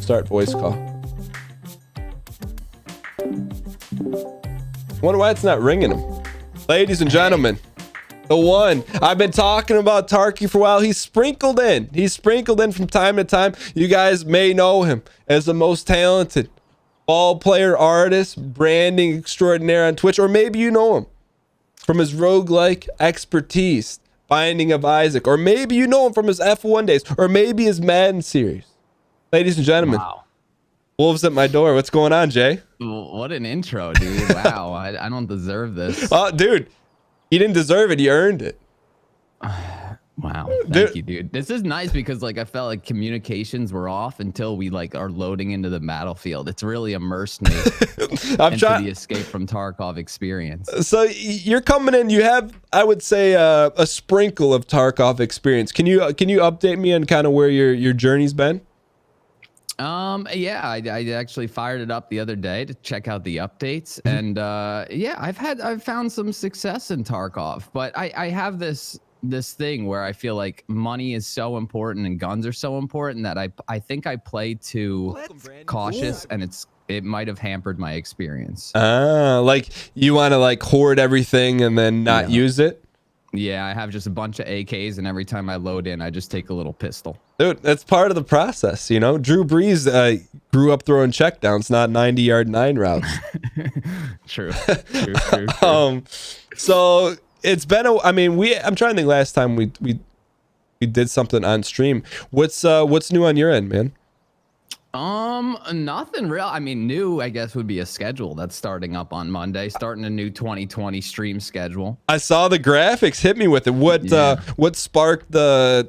Start voice call. Wonder why it's not ringing him. Ladies and gentlemen, the one. I've been talking about Tarky for a while. He's sprinkled in. He's sprinkled in from time to time. You guys may know him as the most talented ball player, artist, branding extraordinaire on Twitch, or maybe you know him from his roguelike expertise, Binding of Isaac, or maybe you know him from his F1 days, or maybe his Madden series. Ladies and gentlemen, wow. Wolves at my door. What's going on, Jay? What an intro, dude. Wow. I don't deserve this. Oh, dude, you didn't deserve it. You earned it. Wow. Thank you, dude. This is nice because like I felt like communications were off until we like are loading into the battlefield. It's really immersed me into the Escape from Tarkov experience. So you're coming in. You have, I would say, a sprinkle of Tarkov experience. Can you update me on kind of where your journey's been? Yeah, I actually fired it up the other day to check out the updates, and yeah, I've found some success in Tarkov, but I have this thing where I feel like money is so important and guns are so important that I think I play too cautious, and it might have hampered my experience. Like you want to like hoard everything and then not use it? Yeah, I have just a bunch of AKs, and every time I load in, I just take a little pistol. Dude, that's part of the process, you know? Drew Brees grew up throwing checkdowns, not 90-yard 9 routes. True. So it's been I'm trying to think last time we did something on stream. What's new on your end, man? Nothing real. I mean, new, I guess, would be a schedule that's starting up on Monday, starting a new 2020 stream schedule. I saw the graphics. Hit me with it. What sparked the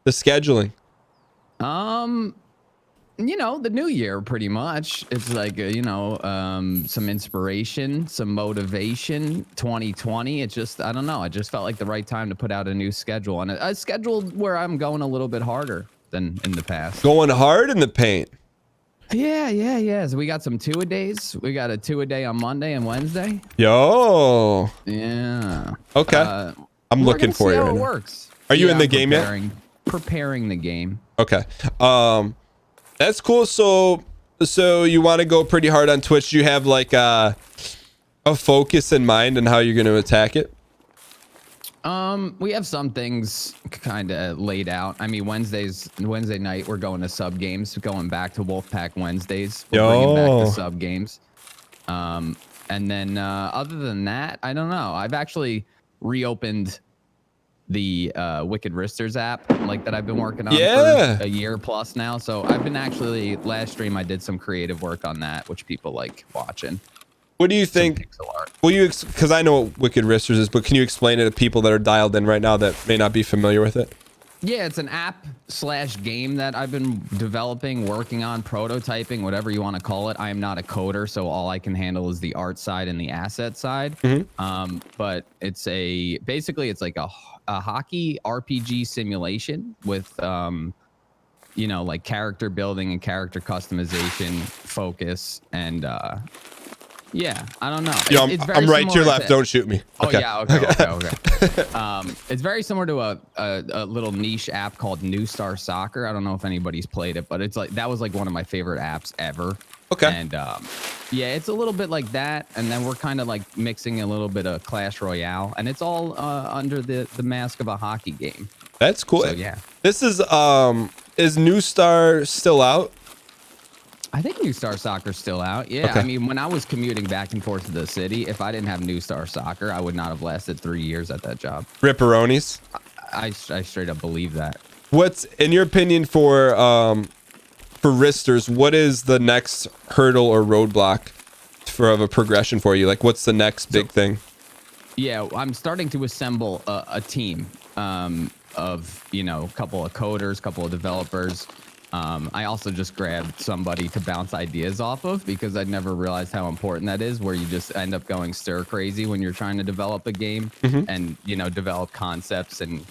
scheduling? You know, the new year, pretty much. It's like, you know, some inspiration, some motivation. 2020. It just, I don't know. I just felt like the right time to put out a new schedule, and a schedule where I'm going a little bit harder than in the past. Going hard in the paint. Yeah. So we got some 2-a-days. We got a 2-a-day on Monday and Wednesday. Yo. Yeah. Okay. I'm looking for you right now. It works. Are you in the game yet? Preparing the game. Okay. That's cool. So you want to go pretty hard on Twitch. Do you have like a focus in mind on how you're going to attack it? We have some things kind of laid out. I mean, Wednesday night, we're going to sub games, going back to Wolfpack Wednesdays. We're bringing back the sub games. And then other than that, I don't know. I've actually reopened the Wicked Wristers app, like that I've been working on for a year plus now. So I've been actually, last stream I did some creative work on that, which people like watching. What do you think? Will you, because I know what Wicked Wristers is, but can you explain it to people that are dialed in right now that may not be familiar with it? Yeah, it's an app/game that I've been developing, working on, prototyping, whatever you want to call it. I am not a coder, so all I can handle is the art side and the asset side. But it's basically it's like a hockey RPG simulation with you know, like character building and character customization focus, and yeah, I don't know. Yo, I'm right to your left. Don't shoot me. Okay. Okay. It's very similar to a little niche app called New Star Soccer. I don't know if anybody's played it, but it's like that was like one of my favorite apps ever. Okay. And yeah, it's a little bit like that, and then we're kind of like mixing a little bit of Clash Royale, and it's all under the mask of a hockey game. That's cool. So, yeah. This is New Star still out? I think New Star Soccer's still out. Yeah, Okay. I mean, when I was commuting back and forth to the city, if I didn't have New Star Soccer, I would not have lasted 3 years at that job. Ripperonis? I straight up believe that. What's, in your opinion, for Wristers, what is the next hurdle or roadblock of a progression for you? Like, what's the next big thing? Yeah, I'm starting to assemble a team of, you know, a couple of coders, a couple of developers. I also just grabbed somebody to bounce ideas off of, because I'd never realized how important that is, where you just end up going stir crazy when you're trying to develop a game and, you know, develop concepts, and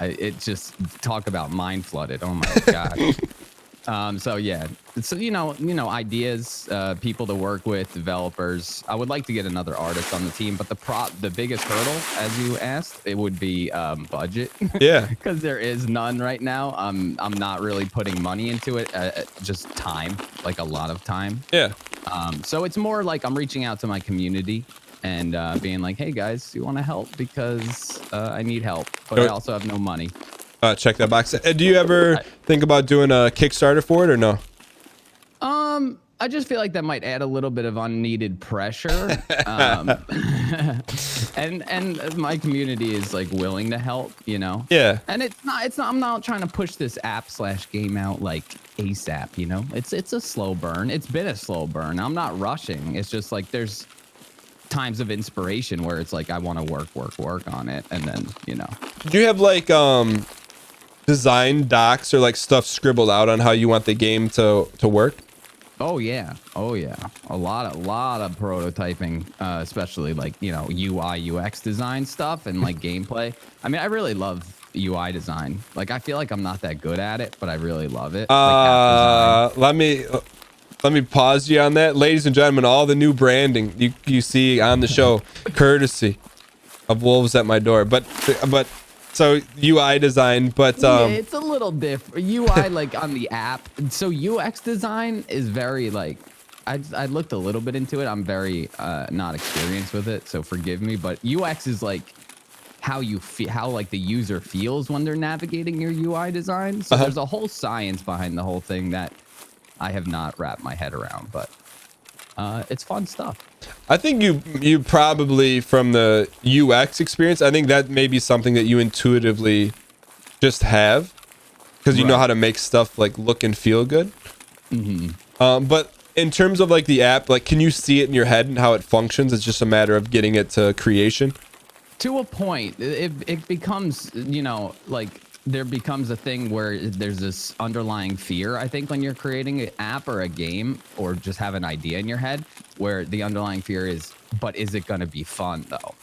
it just talk about mind flooded. Oh my God. So yeah, so ideas, people to work with, developers. I would like to get another artist on the team, but the biggest hurdle, as you asked, it would be budget. Yeah. Because there is none right now. I'm not really putting money into it. Just time, like a lot of time. Yeah. So it's more like I'm reaching out to my community and being like, hey guys, you want to help? Because I need help, but I also have no money. Check that box. Do you ever think about doing a Kickstarter for it or no? I just feel like that might add a little bit of unneeded pressure. And my community is like willing to help, Yeah. And it's not, I'm not trying to push this app/game out like ASAP, It's a slow burn. It's been a slow burn. I'm not rushing. It's just like there's times of inspiration where it's like I want to work on it, and then Do you have like design docs or like stuff scribbled out on how you want the game to work? Oh yeah, a lot of prototyping, especially like UI UX design stuff and like gameplay. I mean, I really love UI design. Like I feel like I'm not that good at it, but I really love it. Let me pause you on that, ladies and gentlemen. All the new branding you see on the show, courtesy of Wolves at My Door. But so UI design, but yeah, it's a little different. UI like on the app. So UX design is very like I looked a little bit into it. I'm very not experienced with it, so forgive me. But UX is like how you feel, how like the user feels when they're navigating your UI design. So there's a whole science behind the whole thing that I have not wrapped my head around, but it's fun stuff. I think you probably, from the UX experience, I think that may be something that you intuitively just have, because you know how to make stuff like look and feel good. But in terms of like the app, like can you see it in your head and how it functions? It's just a matter of getting it to creation. To a point, it becomes like there becomes a thing where there's this underlying fear, I think, when you're creating an app or a game or just have an idea in your head, where the underlying fear is, but is it going to be fun though?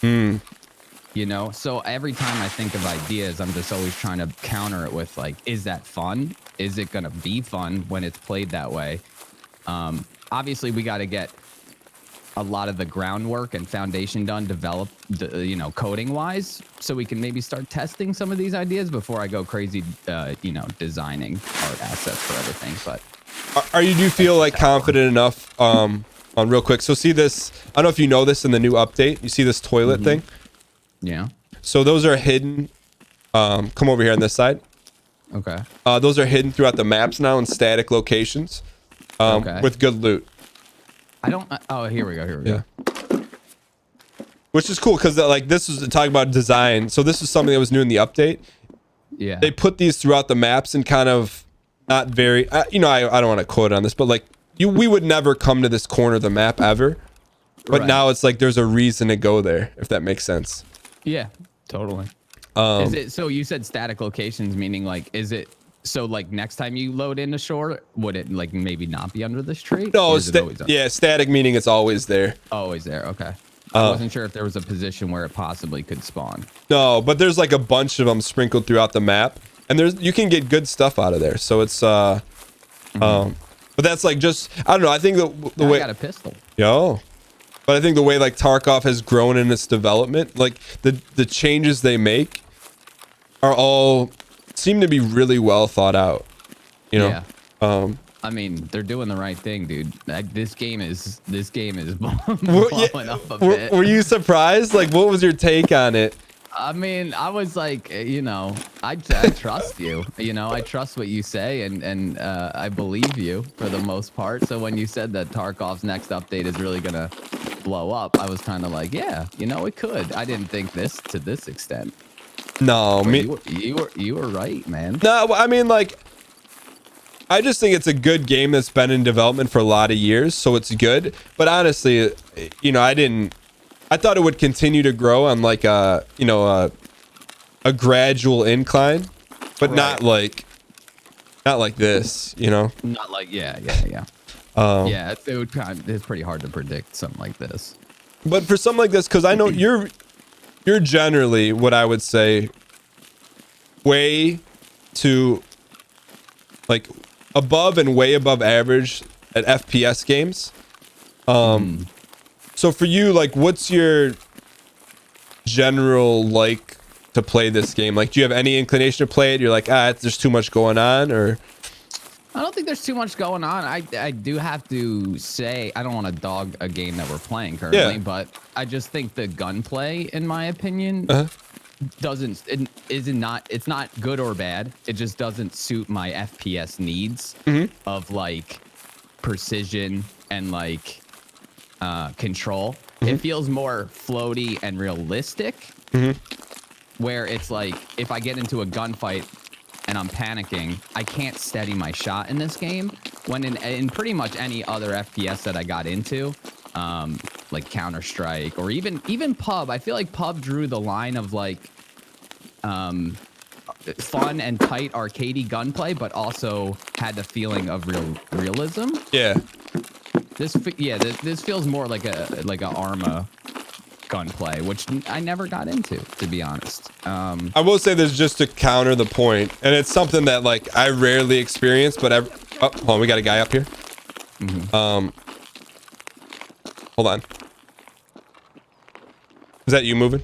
So every time I think of ideas, I'm just always trying to counter it with like, is that fun? Is it going to be fun when it's played that way? Obviously we got to get a lot of the groundwork and foundation done, develop, coding wise, so we can maybe start testing some of these ideas before I go crazy, designing art assets for everything. But do you feel like confident enough on real quick? So see this, I don't know if you know this in the new update, you see this toilet thing? Yeah. So those are hidden. Come over here on this side. Okay. Those are hidden throughout the maps now in static locations with good loot. I don't. Oh, here we go. Which is cool because like this is talking about design. So this is something that was new in the update. Yeah. They put these throughout the maps and kind of not very. I don't want to quote on this, but like we would never come to this corner of the map ever. But now it's like there's a reason to go there, if that makes sense. Yeah, totally. Is it so? You said static locations, meaning like, is it? So like next time you load into shore, would it like maybe not be under this tree? No, static meaning it's always there. Always there. Okay. I wasn't sure if there was a position where it possibly could spawn. No, but there's like a bunch of them sprinkled throughout the map, and you can get good stuff out of there. So it's but that's like just I don't know. I think the way I got a pistol. But I think the way like Tarkov has grown in its development, like the changes they make are all seem to be really well thought out, Yeah. I mean, they're doing the right thing, dude. This game is blowing up a bit. Were you surprised? Like, what was your take on it? I mean, I was like, I trust you. I trust what you say, and I believe you for the most part. So when you said that Tarkov's next update is really gonna blow up, I was kind of like, yeah, it could. I didn't think this to this extent. No, you were right, man. No, I mean, like, I just think it's a good game that's been in development for a lot of years, so it's good. But honestly, I thought it would continue to grow on like a gradual incline, but not like this, Not like yeah. It's pretty hard to predict something like this. But for something like this, because I know you're generally what I would say way too like above and way above average at FPS games. So for you, like, what's your general like to play this game? Like, do you have any inclination to play it? You're like, there's too much going on, or? I don't think there's too much going on. I do have to say, I don't want to dog a game that we're playing currently, but I just think the gunplay, in my opinion, it's not good or bad. It just doesn't suit my FPS needs of like precision and like control. It feels more floaty and realistic, where it's like if I get into a gunfight and I'm panicking, I can't steady my shot in this game. When in pretty much any other FPS that I got into, like Counter-Strike or even PUB, I feel like PUB drew the line of like fun and tight arcadey gunplay, but also had the feeling of realism. Yeah. This feels more like a Arma gunplay, which I never got into, to be honest. I will say this just to counter the point, and it's something that like I rarely experience, but hold on, we got a guy up here. Hold on. Is that you moving?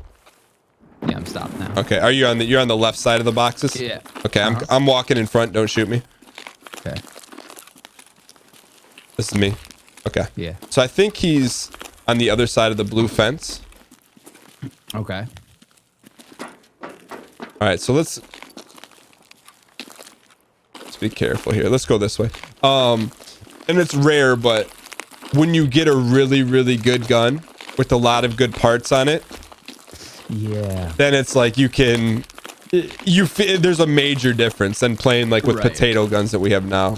Yeah, I'm stopped now. Okay, you're on the left side of the boxes? Yeah. Okay, I'm walking in front. Don't shoot me. Okay. This is me. Okay. Yeah. So I think he's on the other side of the blue fence. Okay. All right, so let's be careful here. Let's go this way. And it's rare, but when you get a really, really good gun with a lot of good parts on it, then it's like there's a major difference than playing like with potato guns that we have now.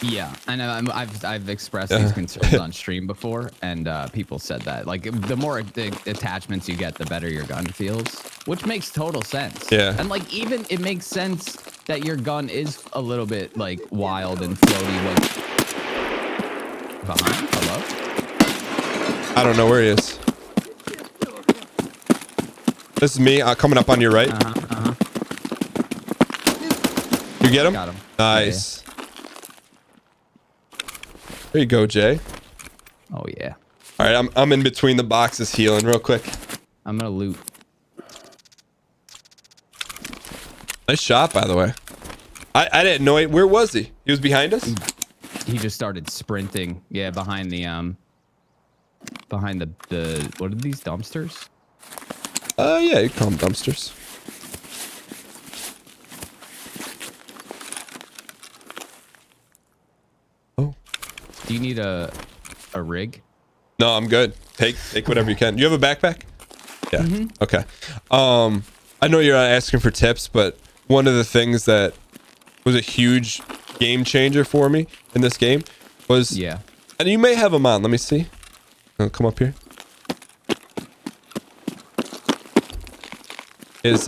Yeah, I know. I've expressed these concerns on stream before, and people said that like the more attachments you get, the better your gun feels, which makes total sense. Yeah, and like even it makes sense that your gun is a little bit like wild and floaty. Like behind, hello. I don't know where he is. This is me coming up on your right. You get him? Got him. Nice. Yeah. There you go, Jay. Oh yeah. All right, I'm in between the boxes healing real quick. I'm gonna loot. Nice shot, by the way. I didn't know it. Where was he? He was behind us? He just started sprinting. Yeah, behind the what are these dumpsters? Yeah, you call them dumpsters. Oh. Do you need a rig? No, I'm good. Take whatever you can. Do you have a backpack? Yeah. Okay. I know you're not asking for tips, but one of the things that was a huge game changer for me in this game was, and you may have them on. Let me see. I'll come up here. Is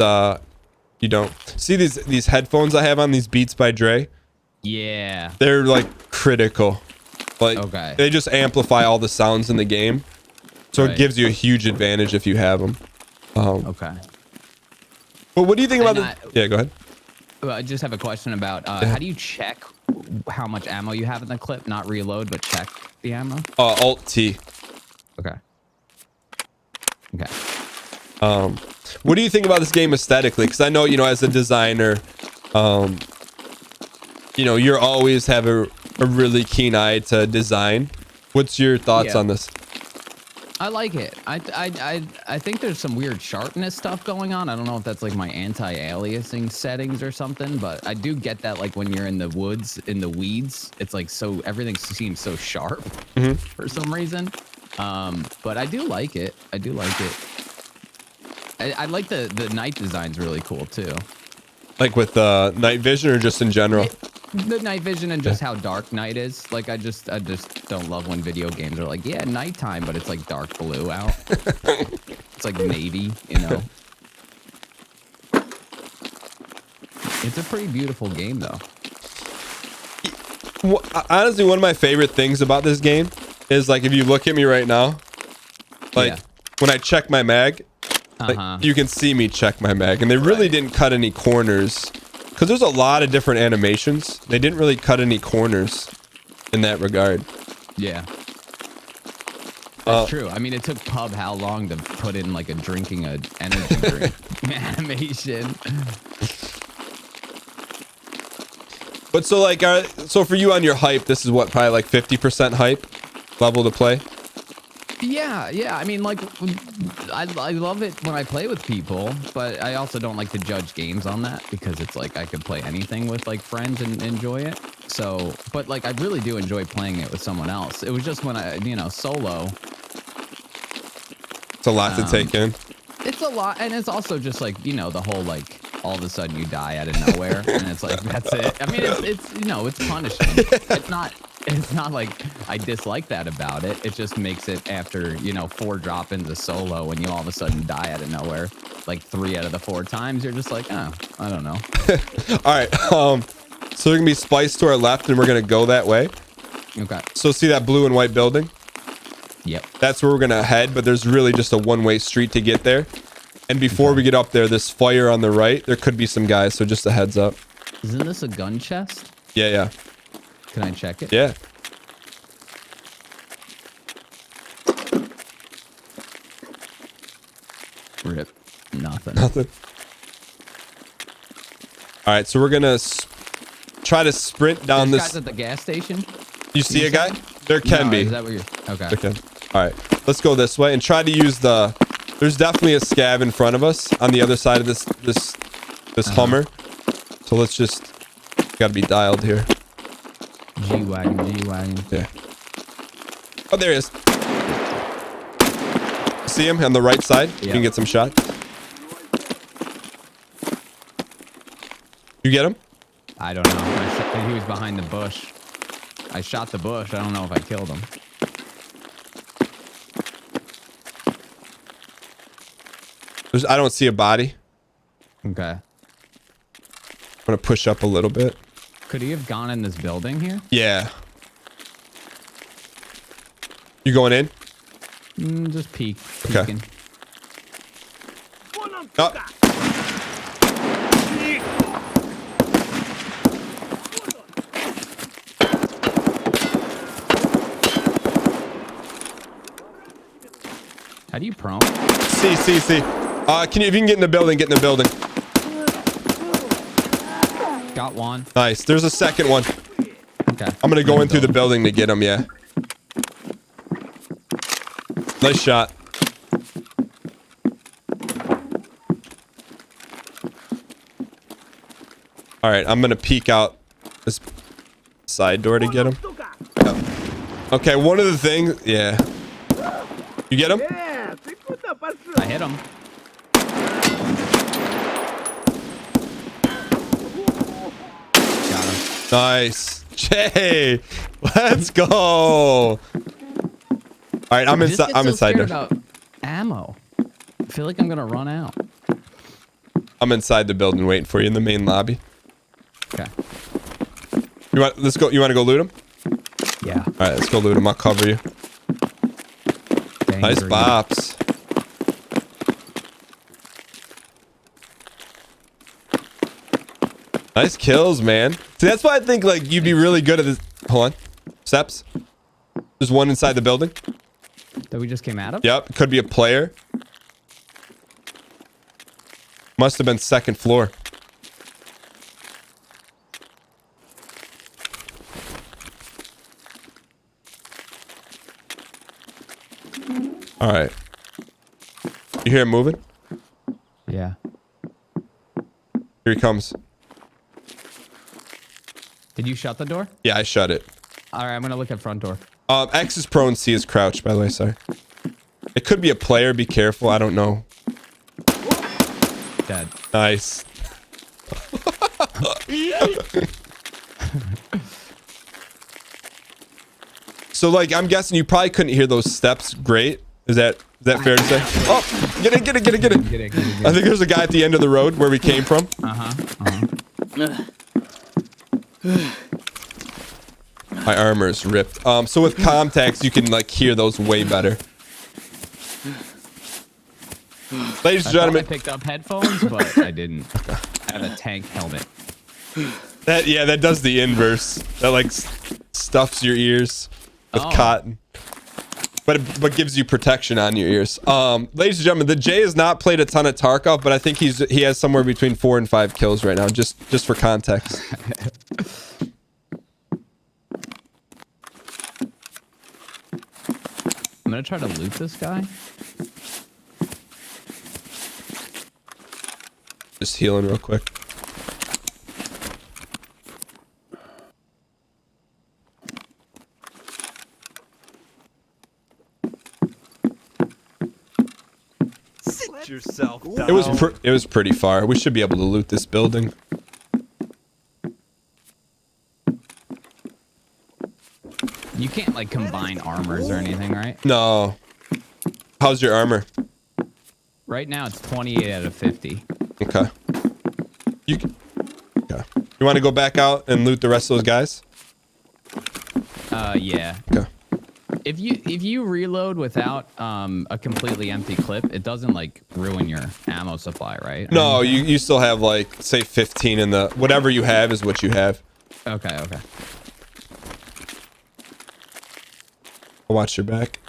you don't see these headphones I have on, these Beats by Dre? Yeah. They're like critical. Like they just amplify all the sounds in the game. So it gives you a huge advantage if you have them. Okay. But what do you think about yeah, go ahead. I just have a question about how do you check how much ammo you have in the clip? Not reload, but check the ammo? Alt T. Okay. Okay. What do you think about this game aesthetically? Because I know, as a designer, you always have a really keen eye to design. What's your thoughts on this? I like it. I think there's some weird sharpness stuff going on. I don't know if that's like my anti-aliasing settings or something, but I do get that like when you're in the woods, in the weeds, it's like everything seems so sharp for some reason. But I do like it. I do like it. I like the night design's really cool too. Like with night vision or just in general? The night vision and just how dark night is. Like I just don't love when video games are like, yeah, nighttime, but it's like dark blue out. It's like navy, It's a pretty beautiful game though. Well, honestly, one of my favorite things about this game is like if you look at me right now, like when I check my mag, like, you can see me check my mag, and they really didn't cut any corners Because there's a lot of different animations. They didn't really cut any corners in that regard. Yeah. That's true. I mean, it took Pub how long to put in like a drinking a energy drink animation. But so like, so for you on your hype, this is what, probably like 50% hype level to play? Yeah, yeah. I mean, like, I love it when I play with people, but I also don't like to judge games on that because it's like I could play anything with like friends and enjoy it. So, but like I really do enjoy playing it with someone else. It was just when I, you know, solo. It's a lot to take in. It's a lot, and it's also just like, you know, the whole like all of a sudden you die out of nowhere, and it's like that's it. I mean, it's you know, it's punishing. It's not like I dislike that about it. It just makes it after, you know, 4 drop-ins of solo and you all of a sudden die out of nowhere. Like 3 out of the 4 times, you're just like, oh, I don't know. All right. So we're going to be spiced to our left and we're going to go that way. Okay. So see that blue and white building? Yep. That's where we're going to head, but there's really just a one-way street to get there. And before we get up there, this fire on the right, there could be some guys, so just a heads up. Isn't this a gun chest? Yeah, yeah. Can I check it? Yeah. Rip. Nothing. Nothing. All right, so we're gonna try to sprint down There's this. guys at the gas station? You see a guy? There can be. Is that what you're... Okay. There can. All right, let's go this way and try to use the. There's definitely a scav in front of us on the other side of this Hummer. So let's just. Got to be dialed here. G-Wagon. Yeah. Oh, there he is. See him on the right side? You can get some shots. You get him? I don't know. He was behind the bush. I shot the bush. I don't know if I killed him. I don't see a body. Okay. I'm going to push up a little bit. Could he have gone in this building here? Yeah. You going in? Just peeking. Oh. How do you prone? See. If you can get in the building, get in the building. Got one. Nice. There's a second one. Okay. I'm going to go in through the building to get him, yeah. Nice shot. All right, I'm going to peek out this side door to get him. Okay, one of the things... Yeah. You get him? I hit him. Got him. Nice. Jay, let's go. All right, I'm inside. I'm inside there. About ammo. I feel like I'm gonna run out. I'm inside the building waiting for you in the main lobby. Okay. Let's go. You want to go loot him? Yeah. All right, let's go loot him. I'll cover you. Nice bops. Nice kills, man. See, that's why I think like you'd be really good at this. Hold on. Steps. There's one inside the building. That we just came out of? Yep. Could be a player. Must have been second floor. All right. You hear him moving? Yeah. Here he comes. Did you shut the door? Yeah, I shut it. All right, I'm gonna look at front door. X is prone, C is crouch, by the way, sorry. It could be a player, be careful, I don't know. Dead. Nice. So, like, I'm guessing you probably couldn't hear those steps great. Is that fair to say? Oh, get it. I think there's a guy at the end of the road where we came from. My armor is ripped. So with contacts, you can like hear those way better. Ladies and gentlemen, I picked up headphones, but I didn't. I have a tank helmet. That does the inverse. That like stuffs your ears with cotton. But gives you protection on your ears. Ladies and gentlemen, the Jay has not played a ton of Tarkov, but I think he has somewhere between 4 and 5 kills right now, just for context. I'm gonna try to loot this guy. Just healing real quick. Sit yourself down. It was pretty far. We should be able to loot this building. You can't like combine armors or anything, right? No. How's your armor? Right now it's 28 out of 50. Okay. You want to go back out and loot the rest of those guys? Yeah. Okay. If you reload without a completely empty clip, it doesn't like ruin your ammo supply, right? No, you still have like say 15 in the whatever you have is what you have. Okay. I'll watch your back.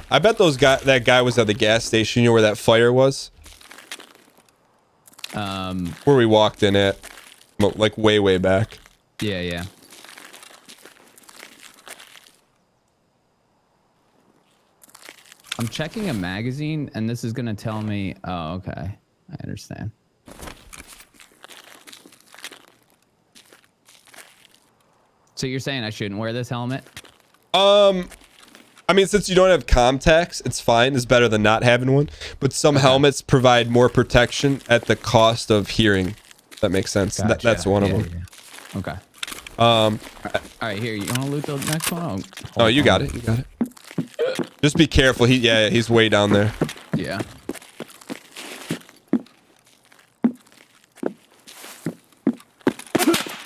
I bet that guy was at the gas station, you know where that fire was? Where we walked in at. Like way back. Yeah. I'm checking a magazine and this is gonna tell me, oh, okay. I understand. So you're saying I shouldn't wear this helmet? I mean, since you don't have contacts, it's fine. It's better than not having one. But some helmets provide more protection at the cost of hearing. That makes sense. Gotcha. That's one of them. Yeah. Okay. All right, here. You want to loot the next one? Oh, you got it. You got it. Just be careful. He's way down there. Yeah.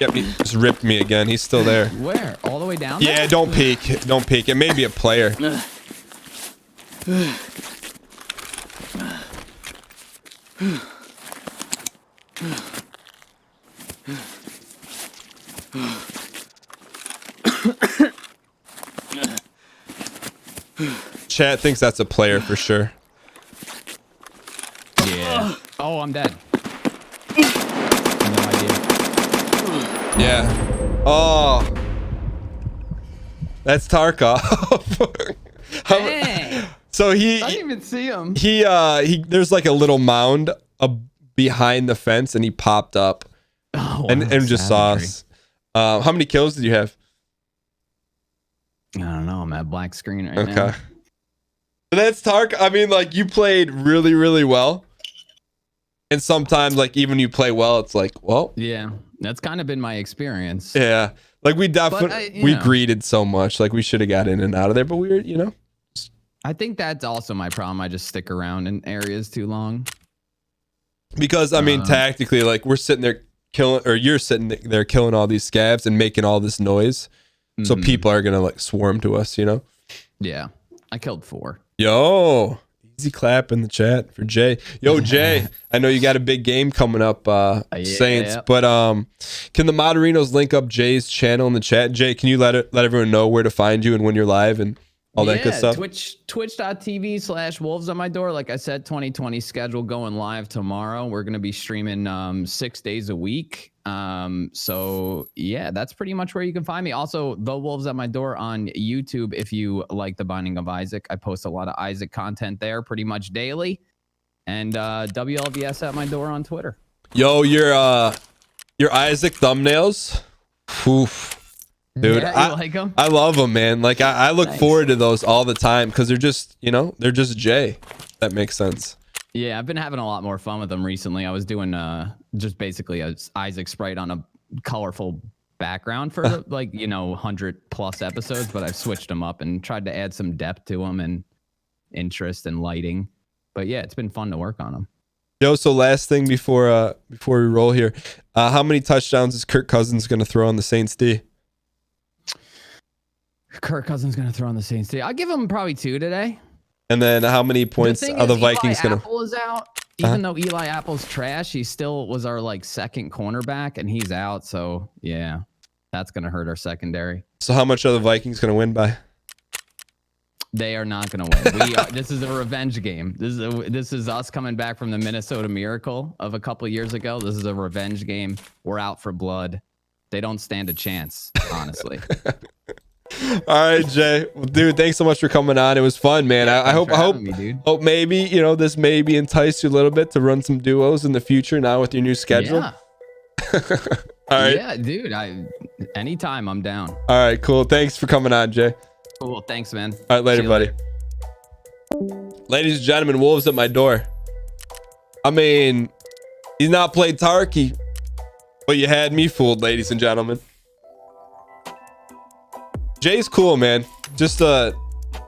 Yep, he just ripped me again. He's still there. Where? All the way down Yeah, there? don't peek. Don't peek. It may be a player. Chat thinks that's a player for sure. Yeah. Oh, I'm dead. No idea. Yeah. Oh. That's Tarkov. Dang. So I didn't even see him. There's like a little mound behind the fence and he popped up. Oh, and just saw us. How many kills did you have? I don't know. I'm at black screen right now. Okay. That's Tark. I mean, like you played really well. And sometimes like even you play well, it's like, well. Yeah. That's kind of been my experience. Yeah. Like we definitely we greeted so much. Like we should have got in and out of there, but we were, I think that's also my problem. I just stick around in areas too long. Because I mean, tactically, like we're sitting there killing, or you're sitting there killing all these scavs and making all this noise. So people are gonna like swarm to us, Yeah. I killed 4. Yo, easy clap in the chat for Jay. Yo, Jay, I know you got a big game coming up, Saints. But can the Moderinos link up Jay's channel in the chat? Jay, can you let everyone know where to find you and when you're live and all that good stuff? Twitch.tv/wolvesatmydoor. Like I said, 2020 schedule going live tomorrow. We're gonna be streaming 6 days a week. So yeah, that's pretty much where you can find me. Also, The Wolves at My Door on YouTube. If you like The Binding of Isaac, I post a lot of Isaac content there pretty much daily. And WLVS at My Door on Twitter. Yo, your Isaac thumbnails. Oof. Dude, yeah, you like them? I love them, man. Like I look forward to those all the time because they're just, they're just Jay. That makes sense. Yeah, I've been having a lot more fun with them recently. I was doing just basically a Isaac sprite on a colorful background for 100+ episodes, but I've switched them up and tried to add some depth to them and interest and lighting. But yeah, it's been fun to work on them. Yo, so last thing before we roll here, how many touchdowns is Kirk Cousins going to throw on the Saints D? Kirk Cousins going to throw on the Saints D. I'll give him probably 2 today. And then how many points are the Vikings Eli gonna? Apple is out. Even though Eli Apple's trash, he still was our like second cornerback, and he's out. So yeah, that's gonna hurt our secondary. So how much are the Vikings gonna win by? They are not going to win. This is a revenge game. This is us coming back from the Minnesota Miracle of a couple years ago. This is a revenge game. We're out for blood. They don't stand a chance, honestly. All right, Jay. Well, dude, thanks so much for coming on. It was fun, man. Yeah, I hope me, maybe, you know, this maybe entice you a little bit to run some duos in the future now with your new schedule. Yeah. All right. Yeah, dude. Anytime I'm down. All right, cool. Thanks for coming on, Jay. Cool. Thanks, man. All right, later, buddy. Ladies and gentlemen, Wolves at my door. I mean, he's not played Tarky, but you had me fooled, ladies and gentlemen. Jay's cool, man. Just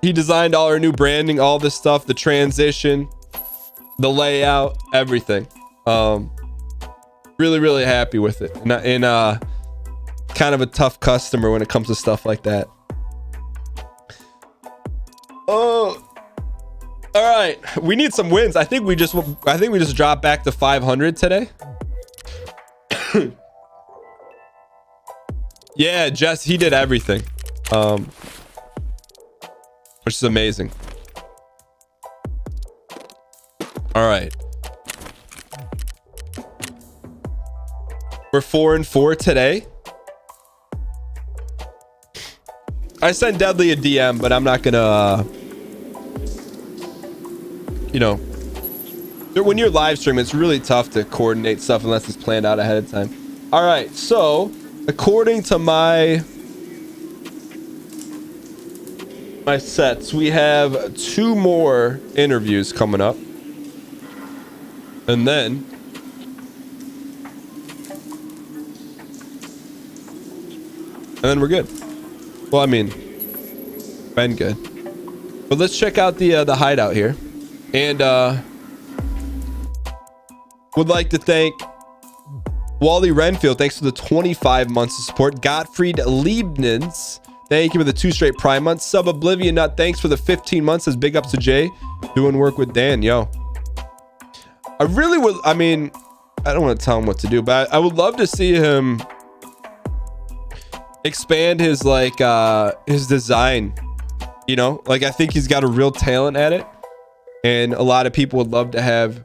he designed all our new branding, all this stuff, the transition, the layout, everything. Really, really happy with it. And kind of a tough customer when it comes to stuff like that. Oh, all right. We need some wins. I think we just dropped back to 500 today. Yeah, Jess, he did everything, which is amazing. All right, we're 4-4 today. I sent Deadly a DM, but I'm not gonna, you know, when you're live streaming, it's really tough to coordinate stuff unless it's planned out ahead of time. All right, so according to my sets, we have 2 more interviews coming up, and then we're good. Well, I mean, been good. But let's check out the hideout here. And would like to thank Wally Renfield. Thanks for the 25 months of support. Gottfried Liebnitz. Thank you for the 2 straight Prime months. Sub Oblivion Nut. Thanks for the 15 months. Says big ups to Jay. Doing work with Dan. Yo. I really would. I mean, I don't want to tell him what to do, but I would love to see him expand his his design, you know, like I think he's got a real talent at it, and a lot of people would love to have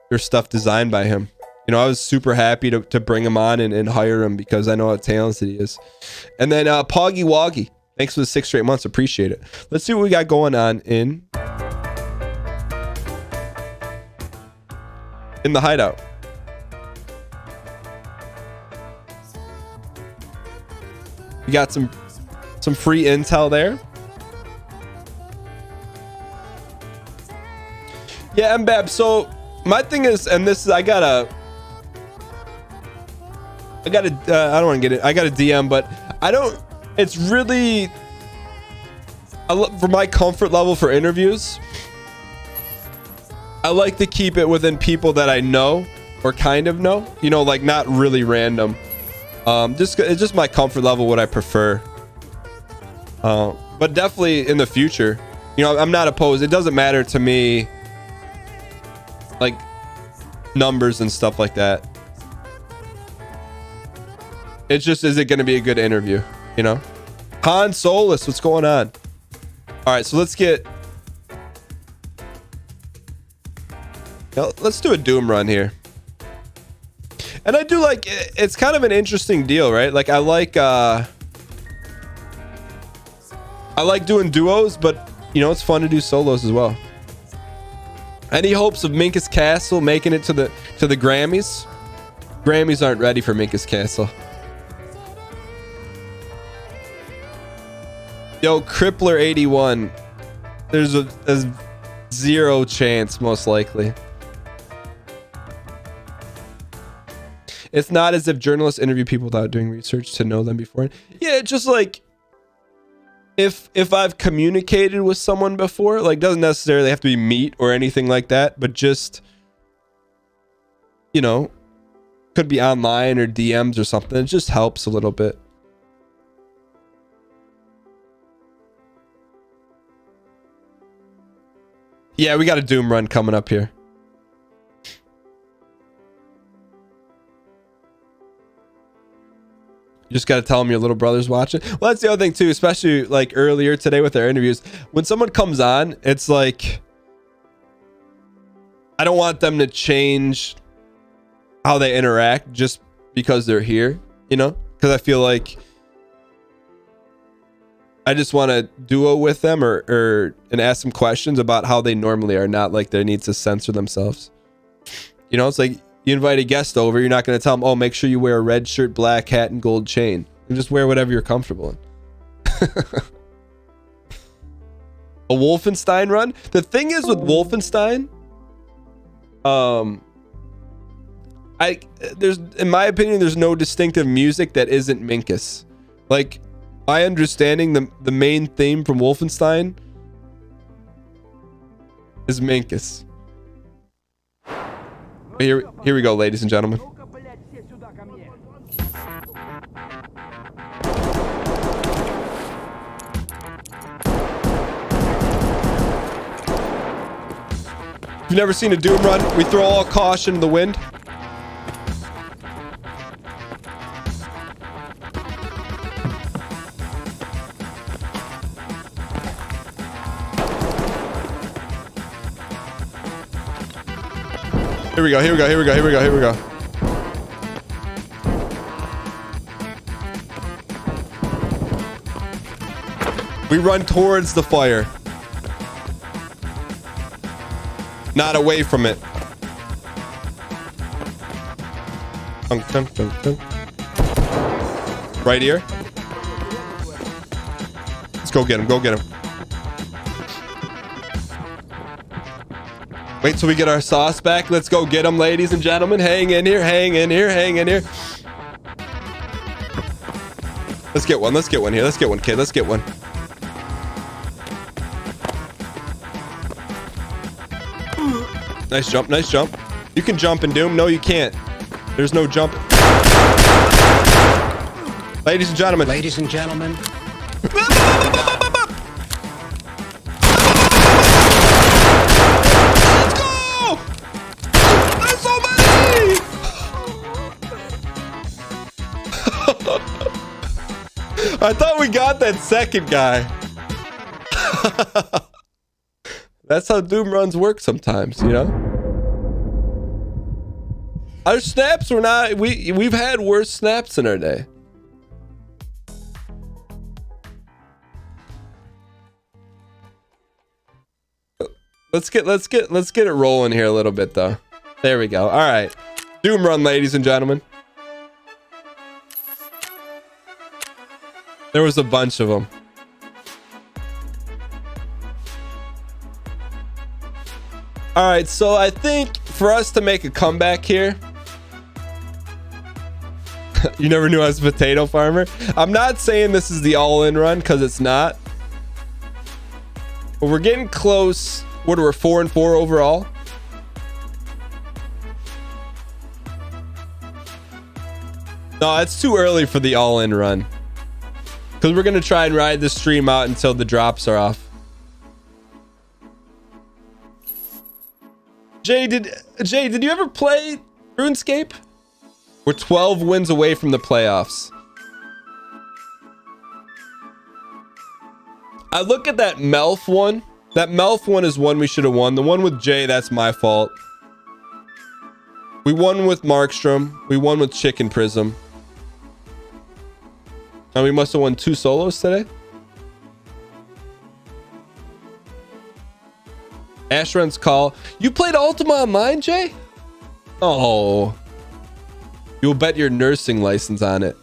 their stuff designed by him. You know, I was super happy to bring him on and hire him because I know how talented he is. And then Poggy Woggy, thanks for the 6 straight months, appreciate it. Let's see what we got going on in the hideout. We got some free intel there. Yeah, Mbab. So my thing is, and this is, I got a I don't want to get it. I got a DM, but I don't. It's really for my comfort level for interviews. I like to keep it within people that I know or kind of know. You know, like not really random. It's just my comfort level, what I prefer. But definitely in the future, you know, I'm not opposed. It doesn't matter to me, like numbers and stuff like that. It's just, is it going to be a good interview? You know, Han Solus, what's going on? All right, so let's do a Doom run here. And I do like, it's kind of an interesting deal, right? Like I like doing duos, but you know, it's fun to do solos as well. Any hopes of Minkus Castle making it to the Grammys? Grammys aren't ready for Minkus Castle. Yo, Crippler 81. There's a 0 chance, most likely. It's not as if journalists interview people without doing research to know them before. Yeah, it's just like if I've communicated with someone before, like doesn't necessarily have to be meet or anything like that, but just, you know, could be online or DMs or something. It just helps a little bit. Yeah, we got a Doom run coming up here. You just got to tell them your little brother's watching. Well, that's the other thing too, especially like earlier today with our interviews. When someone comes on, it's like, I don't want them to change how they interact just because they're here, you know? Because I feel like I just want to duo with them and ask them questions about how they normally are, not like they need to censor themselves. You know, it's like you invite a guest over, you're not going to tell them, oh, make sure you wear a red shirt, black hat, and gold chain. You just wear whatever you're comfortable in. A Wolfenstein run? The thing is with Wolfenstein, there's, in my opinion, there's no distinctive music that isn't Minkus. Like, my understanding, the main theme from Wolfenstein is Minkus. Here we go, ladies and gentlemen. If you've never seen a Doom run, we throw all caution in the wind. Here we go, here we go, here we go, here we go, here we go. We run towards the fire. Not away from it. Dunk, dunk, dunk, dunk. Right here. Let's go get him, go get him. Wait till we get our sauce back. Let's go get them, ladies and gentlemen. Hang in here, hang in here, hang in here. Let's get one. Let's get one here. Let's get one, kid. Let's get one. Nice jump, nice jump. You can jump in Doom. No, you can't. There's no jump. Ladies and gentlemen. Ladies and gentlemen. I thought we got that second guy. That's how Doom runs work sometimes, you know? Our snaps were not... We've had worse snaps in our day. Let's get it rolling here a little bit, though. There we go. All right. Doom run, ladies and gentlemen. There was a bunch of them. All right, so I think for us to make a comeback here, you never knew I was a potato farmer. I'm not saying this is the all-in run because it's not, but we're getting close. What are we, 4-4 overall? No, it's too early for the all-in run. Because we're going to try and ride the stream out until the drops are off. Jay, did you ever play RuneScape? We're 12 wins away from the playoffs. I look at that Melf one. That Melf one is one we should have won. The one with Jay, that's my fault. We won with Markstrom. We won with Chicken Prism. And we must have won 2 solos today. Ashrun's call. You played Ultima Online, Jay? Oh. You'll bet your nursing license on it.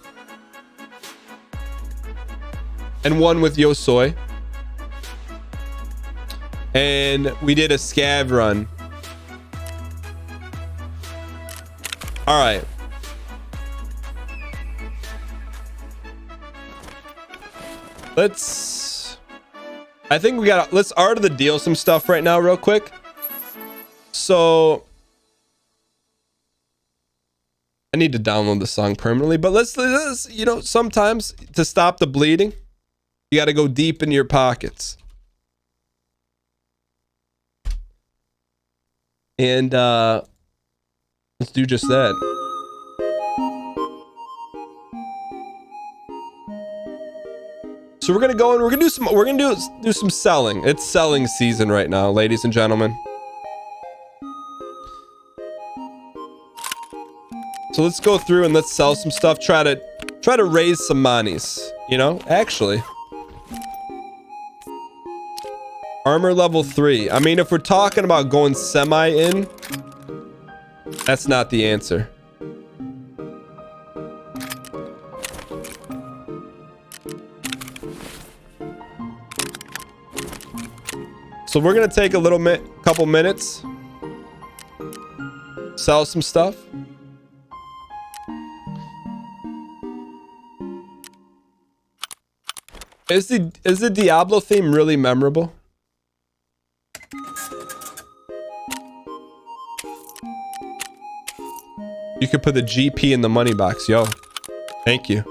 And one with Yosoi. And we did a scav run. All right. I think we got, let's art of the deal some stuff right now real quick. So I need to download the song permanently, but let's you know, sometimes to stop the bleeding, you got to go deep into your pockets. And let's do just that. So we're gonna go and we're gonna do some selling. It's selling season right now, ladies and gentlemen. So let's go through and let's sell some stuff. Try to raise some monies. You know, actually. Armor level 3. I mean, if we're talking about going semi in, that's not the answer. So we're gonna take a couple minutes, sell some stuff. Is the Diablo theme really memorable? You could put the GP in the money box, yo. Thank you.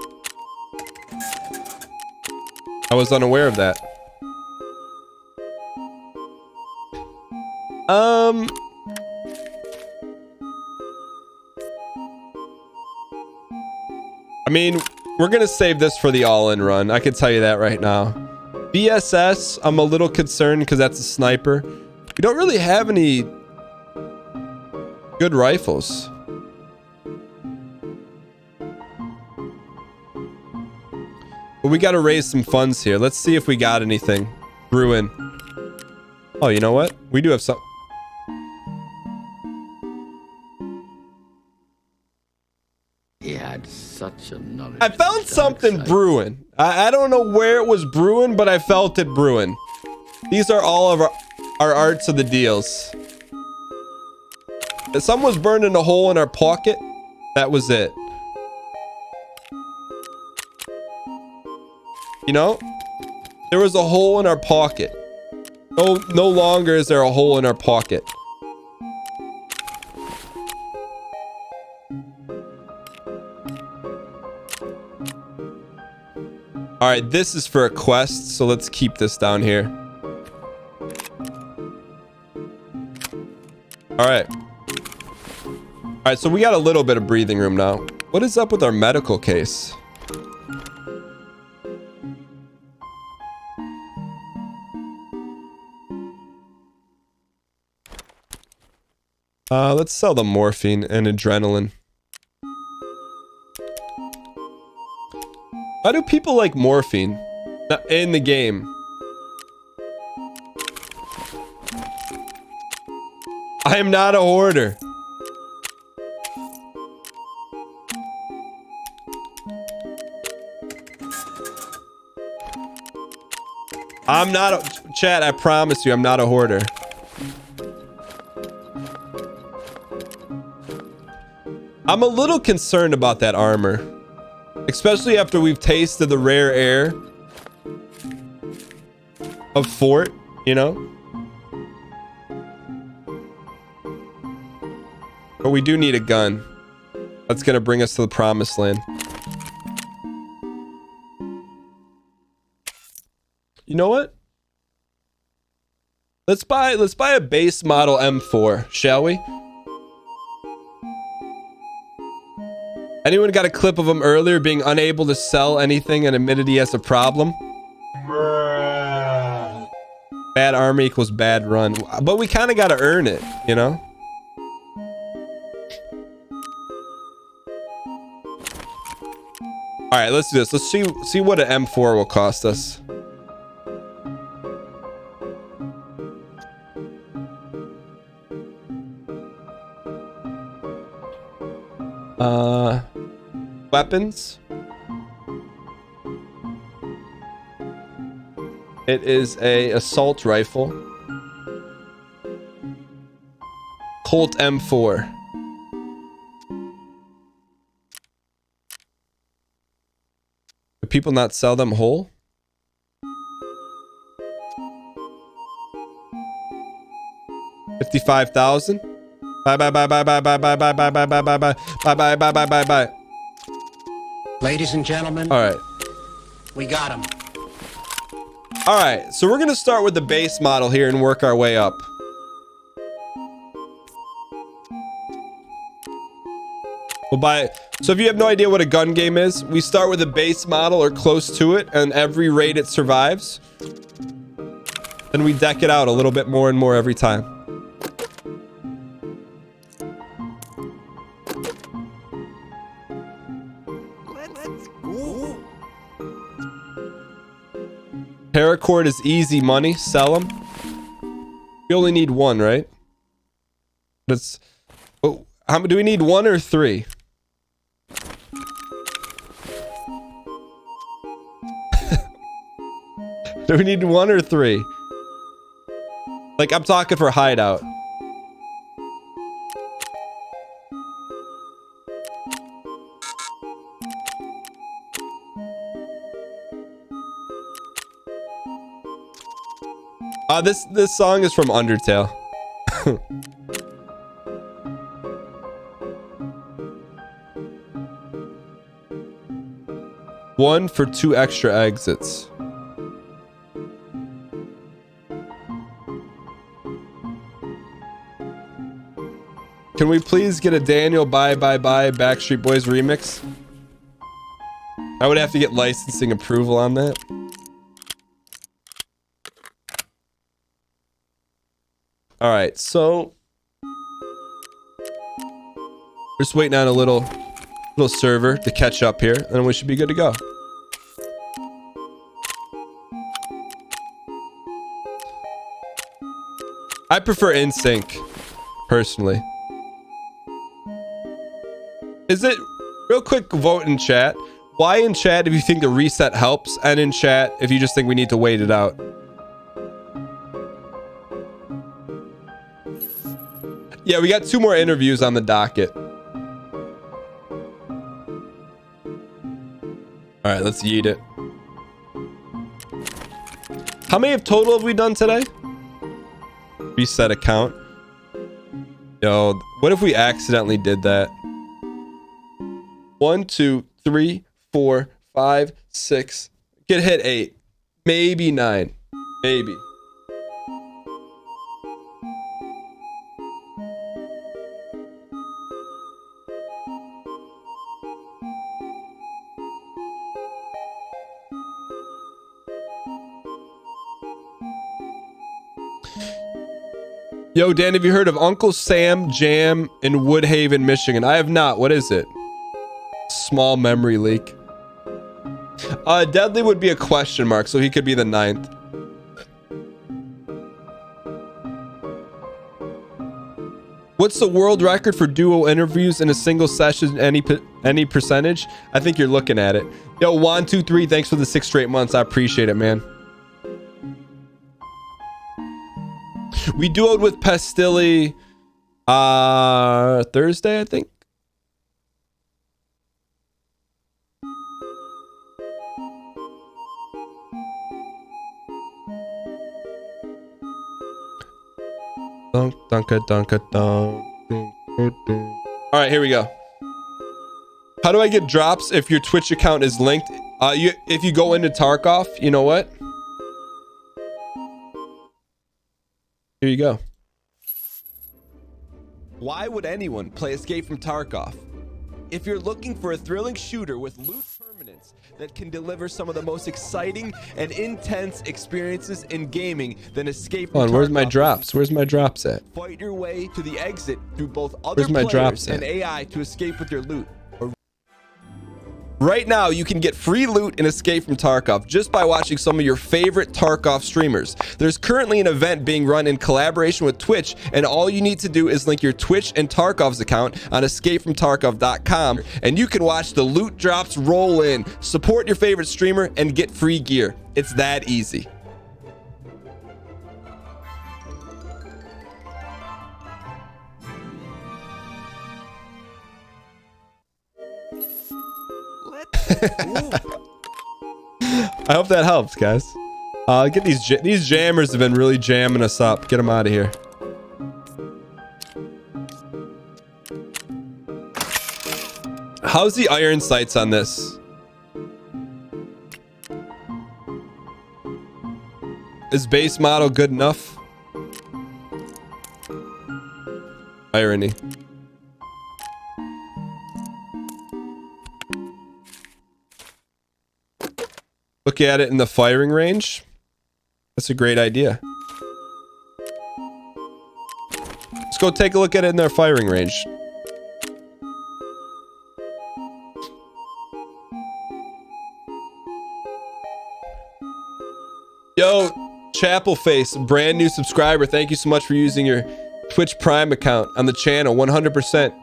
I was unaware of that. I mean, we're gonna save this for the all-in run. I can tell you that right now. BSS, I'm a little concerned because that's a sniper. We don't really have any good rifles. But we got to raise some funds here. Let's see if we got anything. Bruin. Oh, you know what? We do have some. He had such a knowledge. I felt something brewing. I don't know where it was brewing, but I felt it brewing. These are all of our arts of the deals. If someone was burning a hole in our pocket, that was it. You know, there was a hole in our pocket. No longer is there a hole in our pocket. All right, this is for a quest, so let's keep this down here. All right. All right, so we got a little bit of breathing room now. What is up with our medical case? Let's sell the morphine and adrenaline. Why do people like morphine in the game? I am not a hoarder. I'm not a... Chat, I promise you, I'm not a hoarder. I'm a little concerned about that armor. Especially after we've tasted the rare air of Fort, you know? But we do need a gun. That's gonna bring us to the promised land. You know what? Let's buy a base model M4, shall we? Anyone got a clip of him earlier being unable to sell anything and admitted he has a problem? Bad army equals bad run. But we kind of got to earn it, you know? All right, let's do this. Let's see what an M4 will cost us. Weapons. It is a assault rifle. Colt M4. Do people not sell them whole? $55,000. Bye bye bye bye bye bye bye bye bye bye bye bye bye bye bye bye bye bye bye. Ladies and gentlemen, all right, we got him. All right, so we're gonna start with the base model here and work our way up. We'll buy. So if you have no idea what a gun game is, we start with a base model or close to it, and every raid it survives, then we deck it out a little bit more and more every time. Let's go. Paracord is easy money. Sell them. You only need one, right? That's. Oh, how do we need? One or three? Do we need one or three? Like, I'm talking for hideout. This song is from Undertale. One for 2 extra exits. Can we please get a Daniel Bye Bye Bye Backstreet Boys remix? I would have to get licensing approval on that. All right, so just waiting on a little server to catch up here, and we should be good to go. I prefer NSYNC, personally. Is it real quick? Vote in chat. Why in chat if you think the reset helps, and in chat if you just think we need to wait it out. Yeah, we got 2 more interviews on the docket. All right, let's yeet it. How many of total have we done today? Reset account. Yo, what if we accidentally did that? 1, 2, 3, 4, 5, 6. Get hit 8. Maybe 9. Maybe. Yo, Dan, have you heard of Uncle Sam Jam in Woodhaven, Michigan? I have not. What is it? Small memory leak. Deadly would be a question mark, so he could be the 9th. What's the world record for duo interviews in a single session? Any percentage? I think you're looking at it. Yo, 1, 2, 3. Thanks for the 6 straight months. I appreciate it, man. We duoed with Pastilli Thursday, I think. Dunk, dunka, dunka, dunk. All right, here we go. How do I get drops if your Twitch account is linked? If you go into Tarkov, you know what? Here you go. Why would anyone play Escape from Tarkov? If you're looking for a thrilling shooter with loot permanence that can deliver some of the most exciting and intense experiences in gaming, then Escape from Tarkov. Where's my drops? Where's my drops at? Fight your way to the exit through both other players and AI to escape with your loot. Right now, you can get free loot in Escape from Tarkov just by watching some of your favorite Tarkov streamers. There's currently an event being run in collaboration with Twitch, and all you need to do is link your Twitch and Tarkov's account on escapefromtarkov.com, and you can watch the loot drops roll in, support your favorite streamer, and get free gear. It's that easy. I hope that helps, guys. Get these jammers have been really jamming us up. Get them out of here. How's the iron sights on this? Is base model good enough? Irony. look at it in the firing range. That's a great idea. Let's go take a look at it in their firing range. Yo, Chapel Face, brand new subscriber. Thank you so much for using your Twitch Prime account on the channel. 100%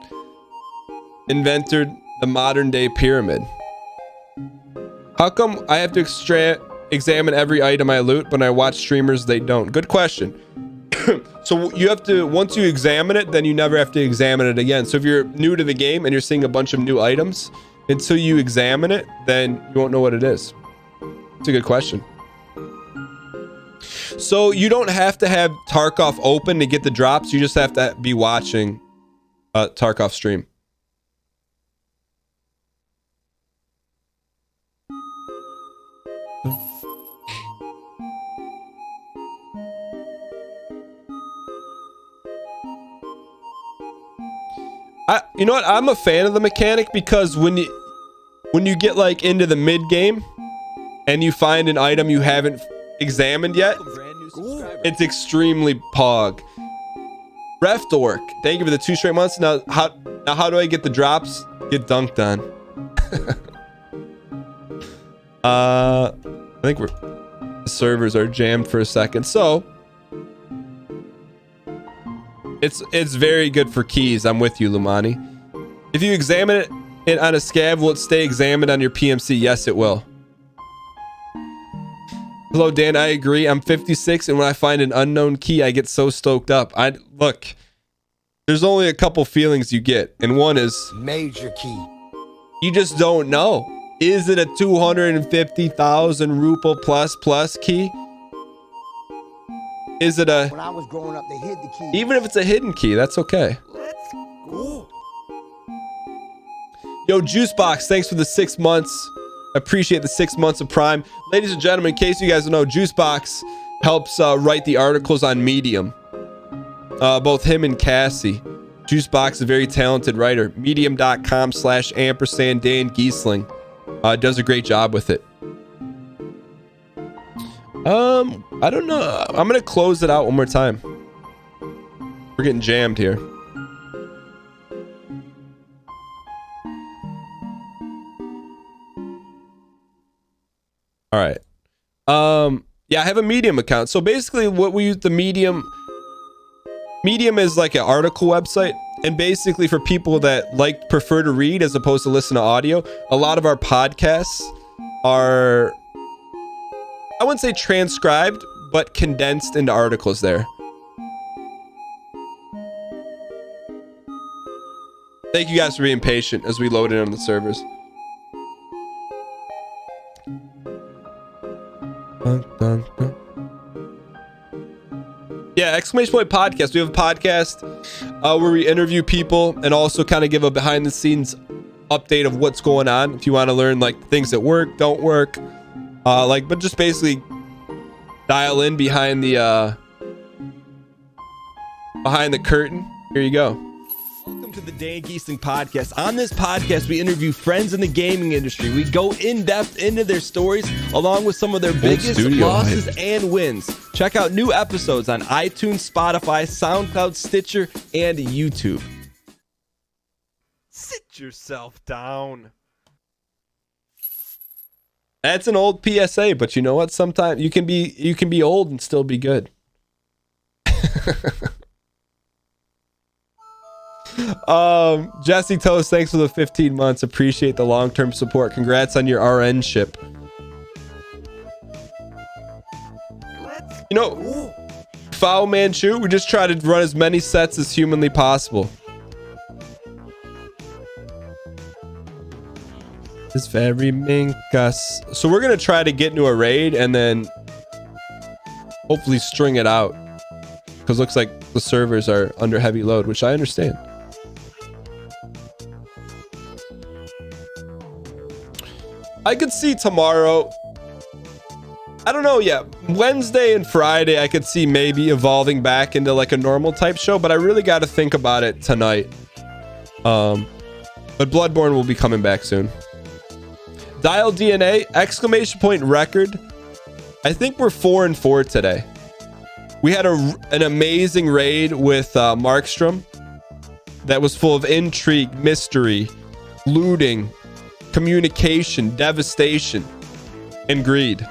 invented the modern day pyramid. How come I have to examine every item I loot, but I watch streamers, they don't? Good question. So you have to, once you examine it, then you never have to examine it again. So if you're new to the game and you're seeing a bunch of new items, until you examine it, then you won't know what it is. It's a good question. So you don't have to have Tarkov open to get the drops. You just have to be watching Tarkov stream. You know what? I'm a fan of the mechanic because when you get like into the mid game and you find an item you haven't examined yet, it's extremely pog. Refdork, thank you for the 2 straight months. Now how do I get the drops? Get dunked on. I think the servers are jammed for a second, so it's very good for keys. I'm with you, Lumani. If you examine it on a scav, will it stay examined on your PMC? Yes, it will. Hello, Dan. I agree. I'm 56, and when I find an unknown key, I get so stoked up. Look, there's only a couple feelings you get, and one is Major key. you just don't know. Is it a 250,000 ruble plus key? Is it a... When I was growing up, they hid the key. Even if it's a hidden key, that's okay. Let's go. Yo, Juicebox, thanks for the 6 months. Appreciate the 6 months of Prime. Ladies and gentlemen, in case you guys don't know, Juicebox helps write the articles on Medium. Both him and Cassie. Juicebox is a very talented writer. Medium.com/ampersand Dan Giesling. Does a great job with it. I don't know. I'm gonna close it out one more time. We're getting jammed here. All right. Yeah, I have a Medium account. So basically what we use the Medium is like an article website, and basically for people that prefer to read as opposed to listen to audio, a lot of our podcasts are, I wouldn't say transcribed, but condensed into articles there. Thank you guys for being patient as we load in on the servers. Yeah, exclamation point podcast. We have a podcast where we interview people and also kind of give a behind the scenes update of what's going on. If you want to learn things that work, don't work, but just basically dial in behind the curtain. Here you go. Welcome to the Dan Giesling podcast. On this podcast, we interview friends in the gaming industry. We go in depth into their stories, along with some of their biggest losses and wins. Check out new episodes on iTunes, Spotify, SoundCloud, Stitcher, and YouTube. Sit yourself down. That's an old PSA, but you know what? Sometimes you can be old and still be good. Jesse Toast, thanks for the 15 months. Appreciate the long-term support. Congrats on your RN ship. You know, Foul Manchu, we just try to run as many sets as humanly possible. It's very minkus. So we're gonna try to get into a raid and then hopefully string it out, because looks like the servers are under heavy load, which I understand. I could see tomorrow. I don't know yet. Wednesday and Friday, I could see maybe evolving back into a normal type show, but I really got to think about it tonight. But Bloodborne will be coming back soon. Dial DNA, exclamation point record. I think we're 4-4 today. We had an amazing raid with Markstrom that was full of intrigue, mystery, looting, communication, devastation, and greed.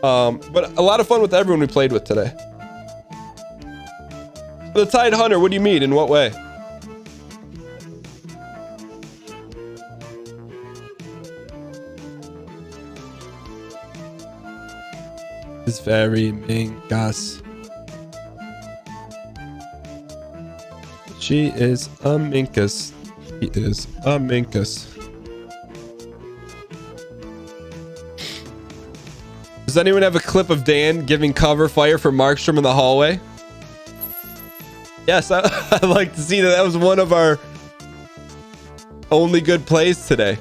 But a lot of fun with everyone we played with today. The Tide Hunter, what do you mean? In what way? Is very minkus. She is a minkus. He is a minkus. Does anyone have a clip of Dan giving cover fire for Markstrom in the hallway? Yes, I'd like to see that. That was one of our only good plays today.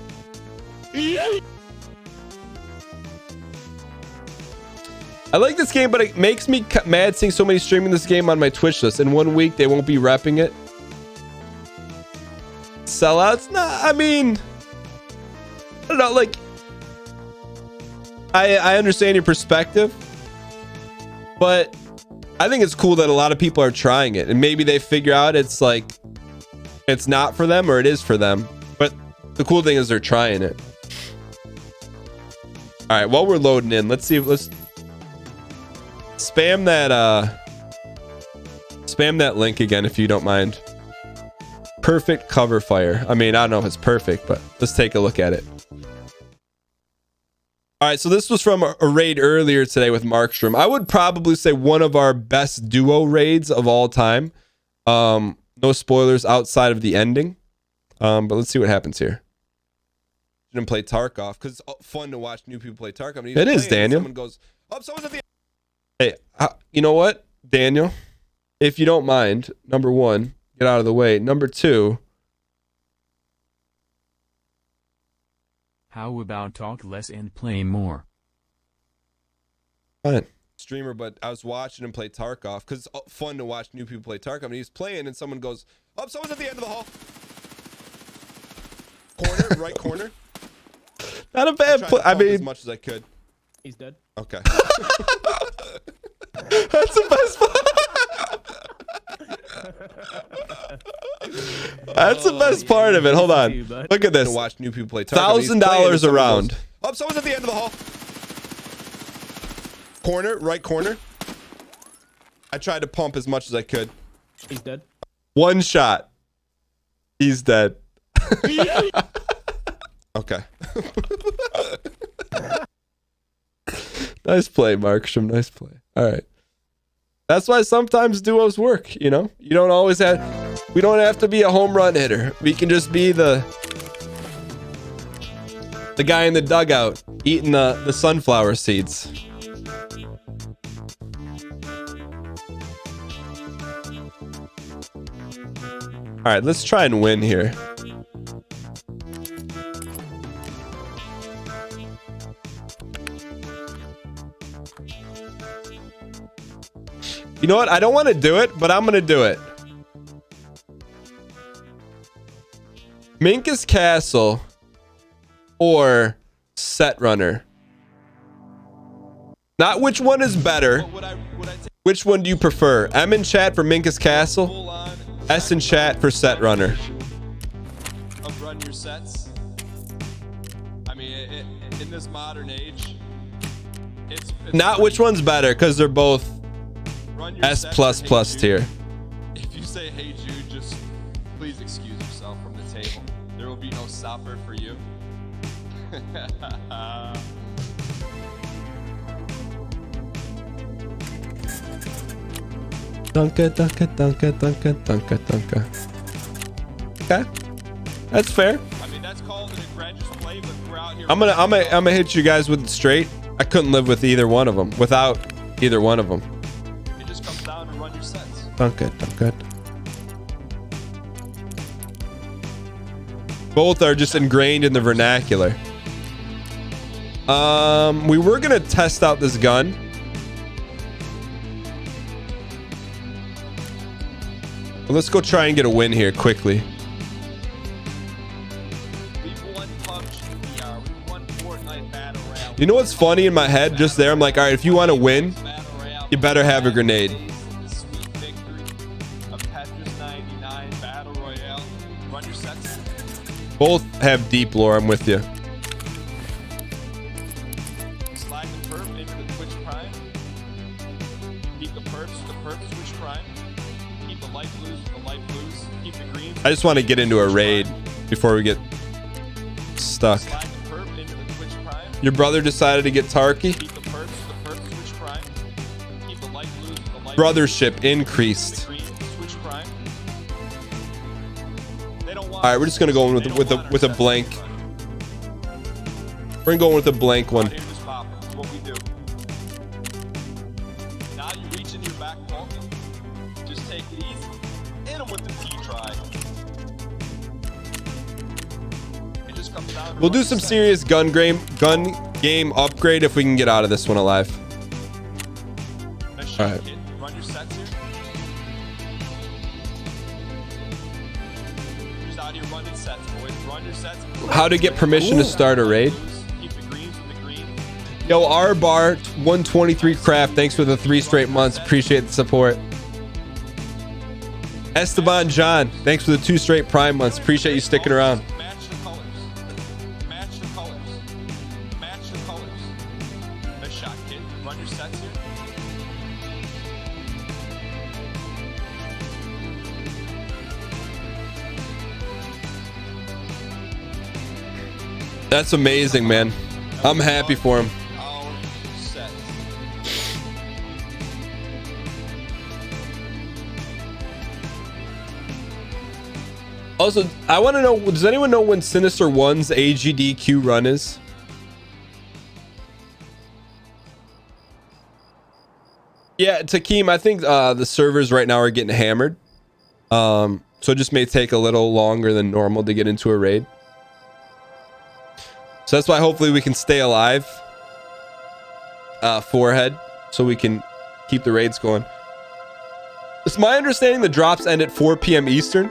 I like this game, but it makes me mad seeing so many streaming this game on my Twitch list. In 1 week, they won't be repping it. Sellouts? Nah, I mean, I don't know, like, I understand your perspective, but I think it's cool that a lot of people are trying it, and maybe they figure out it's like, it's not for them or it is for them. But the cool thing is they're trying it. All right, while we're loading in, let's see if let's spam that link again if you don't mind. Perfect cover fire. I mean, I don't know if it's perfect, but let's take a look at it. All right, so this was from a raid earlier today with Markstrom. I would probably say one of our best duo raids of all time. No spoilers outside of the ending, but let's see what happens here. Didn't play Tarkov because it's fun to watch new people play Tarkov. It is, Daniel. Someone goes, oh, someone's at the. Hey, you know what, Daniel? If you don't mind, number one, get out of the way. Number two. How about talk less and play more? Fine. Streamer, but I was watching him play Tarkov because it's fun to watch new people play Tarkov. And he's playing, and someone goes, oh, someone's at the end of the hall. Corner, right corner. Not a bad play. I mean, as much as I could. He's dead. Okay. That's the best part. That's the best part of it. Hold on. Look at this. Watch new people play $1,000 a round. Oh, someone's at the end of the hall. Corner, right corner. I tried to pump as much as I could. He's dead. One shot. He's dead. Okay. Nice play, Markstrom. Nice play. All right. That's why sometimes duos work, you know? You don't always have... We don't have to be a home run hitter. We can just be the guy in the dugout eating the sunflower seeds. All right, let's try and win here. You know what? I don't want to do it, but I'm going to do it. Minkus Castle or Set Runner. Not which one is better. Which one do you prefer? M in chat for Minkus Castle. S in chat for Set Runner. Run your sets. I mean, in this modern age, it's not which one's better because they're both S++ tier. If you say hey Jude, just please excuse yourself from the table. There will be no stopper for you. Dunka, dunka, dunka, dunka, dunka, dunka. Okay, that's fair. I mean, that's called an egregious play, but we're out here. I'm gonna hit you guys with it straight. I couldn't live with either one of them. Without either one of them. It just comes down to run your sets. Dunka, dunka. Both are just ingrained in the vernacular. We were gonna test out this gun. Well, let's go try and get a win here quickly. We won PUBG VR. We one Fortnite battle royale. You know what's funny in my head just there? I'm like, all right, if you want to win, you better have a grenade. Sweet victory of Tetris 99 battle royale. Run your sets. Both have deep lore. I'm with you. Slide the perp into the Twitch Prime. Keep the perp Twitch Prime. Keep the light blues, keep the greens. I just want to get into a raid before we get stuck. Slide the perp into the Twitch Prime. Your brother decided to get Tarky. Keep the perp Twitch Prime. Keep the light blues, Brothership increased. green Twitch Prime. They don't want All right, we're just gonna go in with a blank. We're gonna go in with a blank one. Here, just pop. That's what we do. Now you reach into your back pocket. Just take it easy. Hit him with the T-try. It just comes down to We'll do some serious gun game upgrade if we can get out of this one alive. Nice shot, All right. kid. Run your sets here. Just out here running sets, boys. Run your sets. How to get permission to start a raid? Keep the greens with the green. Yo, R bar 123 craft. Thanks for the 3 straight months. Appreciate the support. Esteban John, thanks for the 2 straight prime months. Appreciate you sticking around. Match your colors. Match your colors. Match your colors. Nice shot, kid. Run your sets here. That's amazing, man. I'm happy for him. Our sets. Also, I want to know, does anyone know when Sinister One's AGDQ run is? Yeah, Takeem, I think the servers right now are getting hammered. So it just may take a little longer than normal to get into a raid. So that's why hopefully we can stay alive. Forehead, so we can keep the raids going. It's my understanding the drops end at 4 p.m. Eastern.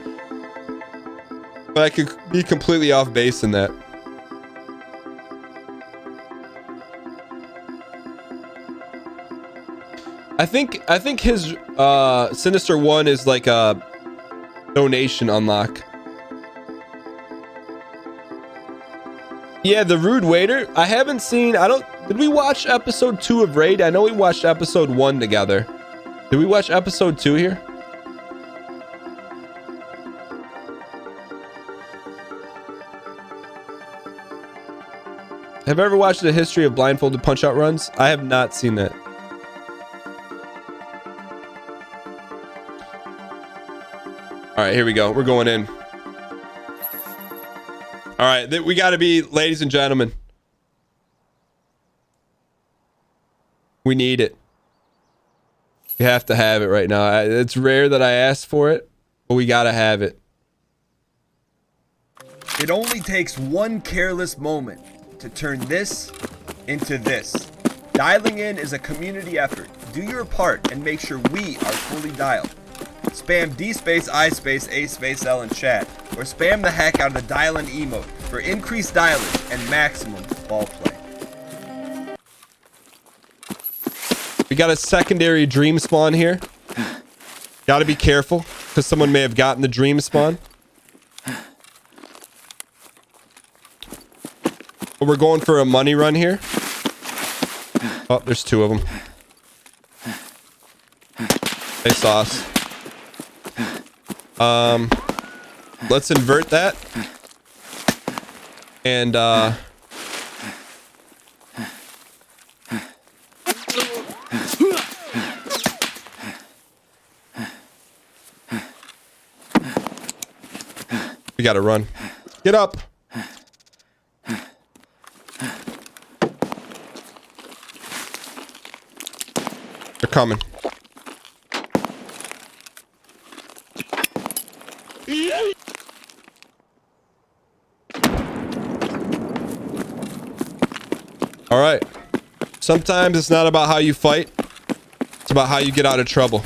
But I could be completely off base in that. I think his Sinister One is like a donation unlock. Yeah, the Rude Waiter. I haven't seen. Did we watch episode 2 of Raid? I know we watched episode 1 together. Did we watch episode 2 here? Have you ever watched the history of blindfolded punch-out runs? I have not seen that. All right, here we go. We're going in. All right, we got to be, ladies and gentlemen. We need it. We have to have it right now. It's rare that I ask for it, but we got to have it. It only takes one careless moment to turn this into this. Dialing in is a community effort. Do your part and make sure we are fully dialed. Spam D space I space A space L in chat, or spam the heck out of the dial in emote for increased dialage and maximum ball play. We got a secondary dream spawn here. Got to be careful because someone may have gotten the dream spawn. But we're going for a money run here. Oh, there's 2 of them. Hey, sauce. Let's invert that. And we gotta run. Get up. They're coming. All right. Sometimes it's not about how you fight. It's about how you get out of trouble.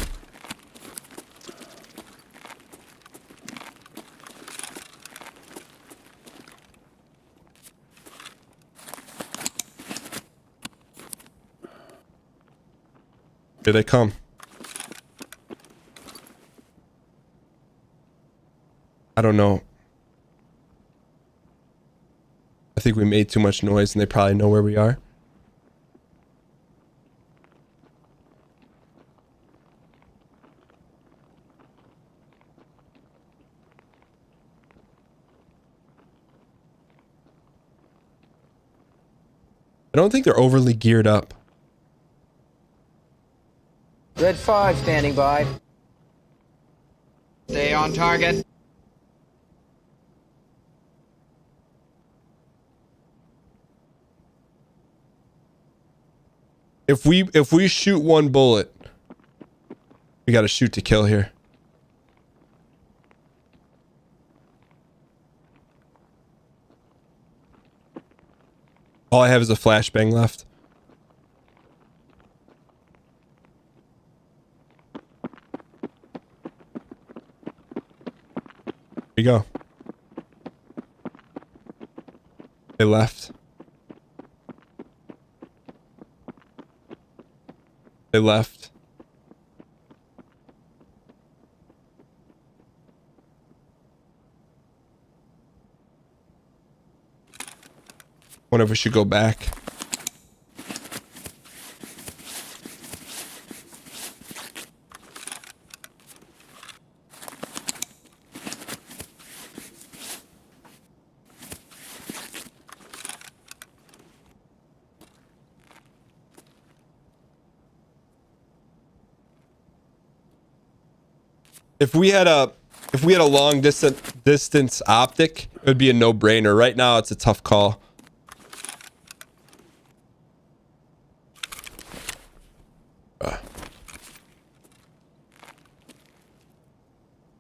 Should I come? I don't know. I think we made too much noise and they probably know where we are. I don't think they're overly geared up. Red 5 standing by. Stay on target. If we shoot one bullet, we gotta shoot to kill here. All I have is a flashbang left. Here we go. They left. They left. Wonder if we should go back. If we had a long distance optic, it would be a no-brainer. Right now it's a tough call.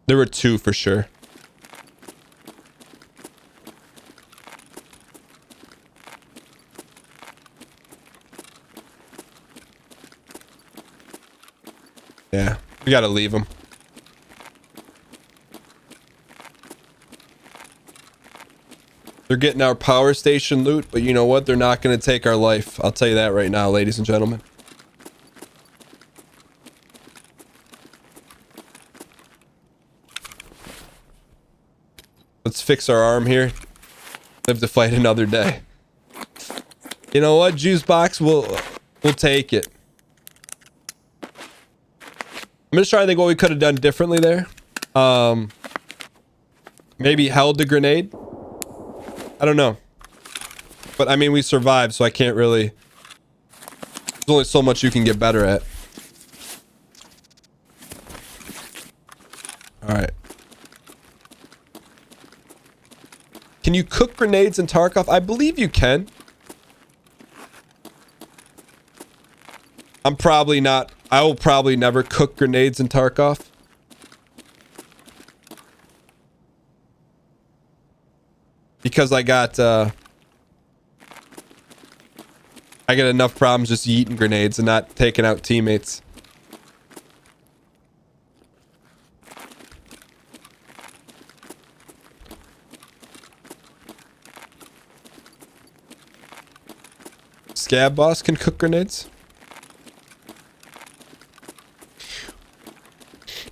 There were two for sure. Yeah, we gotta leave them. They're getting our power station loot, but you know what? They're not gonna take our life. I'll tell you that right now, ladies and gentlemen. Let's fix our arm here. Live to fight another day. You know what? Juice box, we'll take it. I'm just trying to think what we could have done differently there. Maybe held the grenade. I don't know. But I mean, we survived, so I can't really. There's only so much you can get better at. All right. Can you cook grenades in Tarkov? I believe you can. I'm probably not. I will probably never cook grenades in Tarkov. Because I got enough problems just eating grenades and not taking out teammates. Scab boss can cook grenades.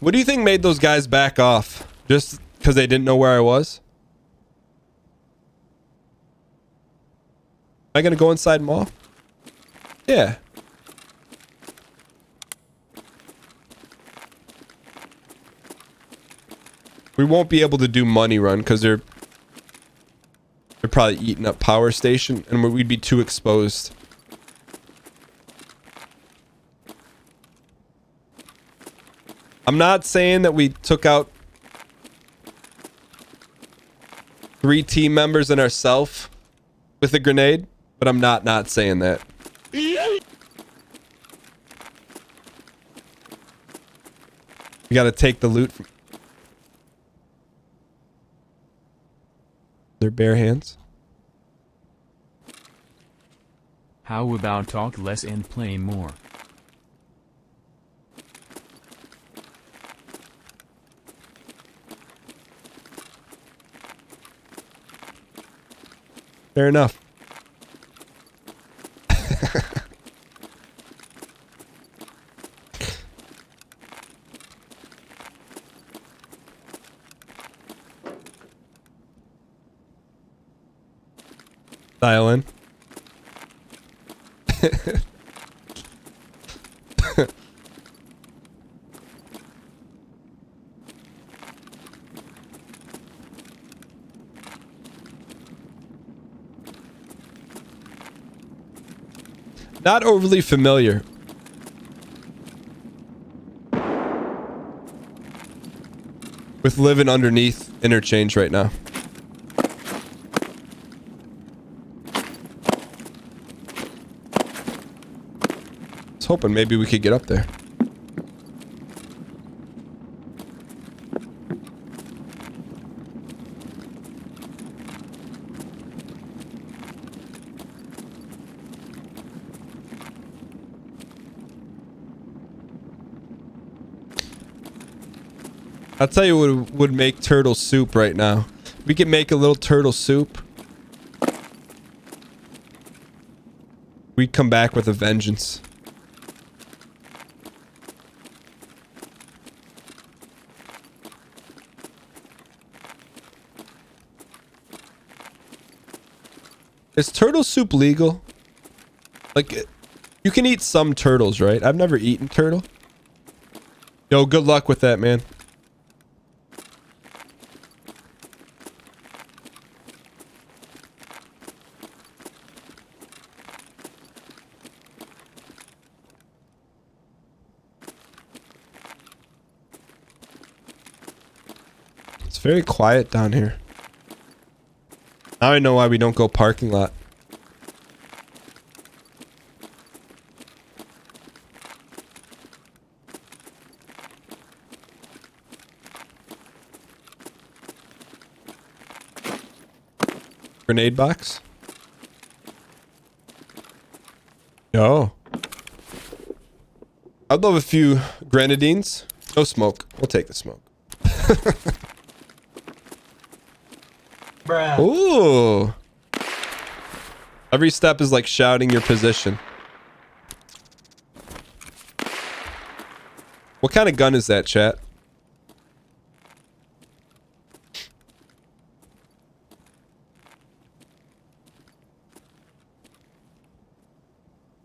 What do you think made those guys back off? Just because they didn't know where I was? Am I gonna go inside mall? Yeah. We won't be able to do money run because they're probably eating up power station and we'd be too exposed. I'm not saying that we took out 3 team members and ourselves with a grenade, but I'm not saying that. You gotta take the loot from their bare hands. How about talk less and play more? Fair enough. Dial in. Not overly familiar. With living underneath interchange right now. I was hoping maybe we could get up there. I'll tell you what would make turtle soup right now. We could make a little turtle soup. We'd come back with a vengeance. Is turtle soup legal? Like, you can eat some turtles, right? I've never eaten turtle. Yo, good luck with that, man. It's very quiet down here. Now I know why we don't go parking lot. Grenade box? Yo. I'd love a few grenadines. No smoke. We'll take the smoke. Bruh. Ooh. Every step is like shouting your position. What kind of gun is that, chat?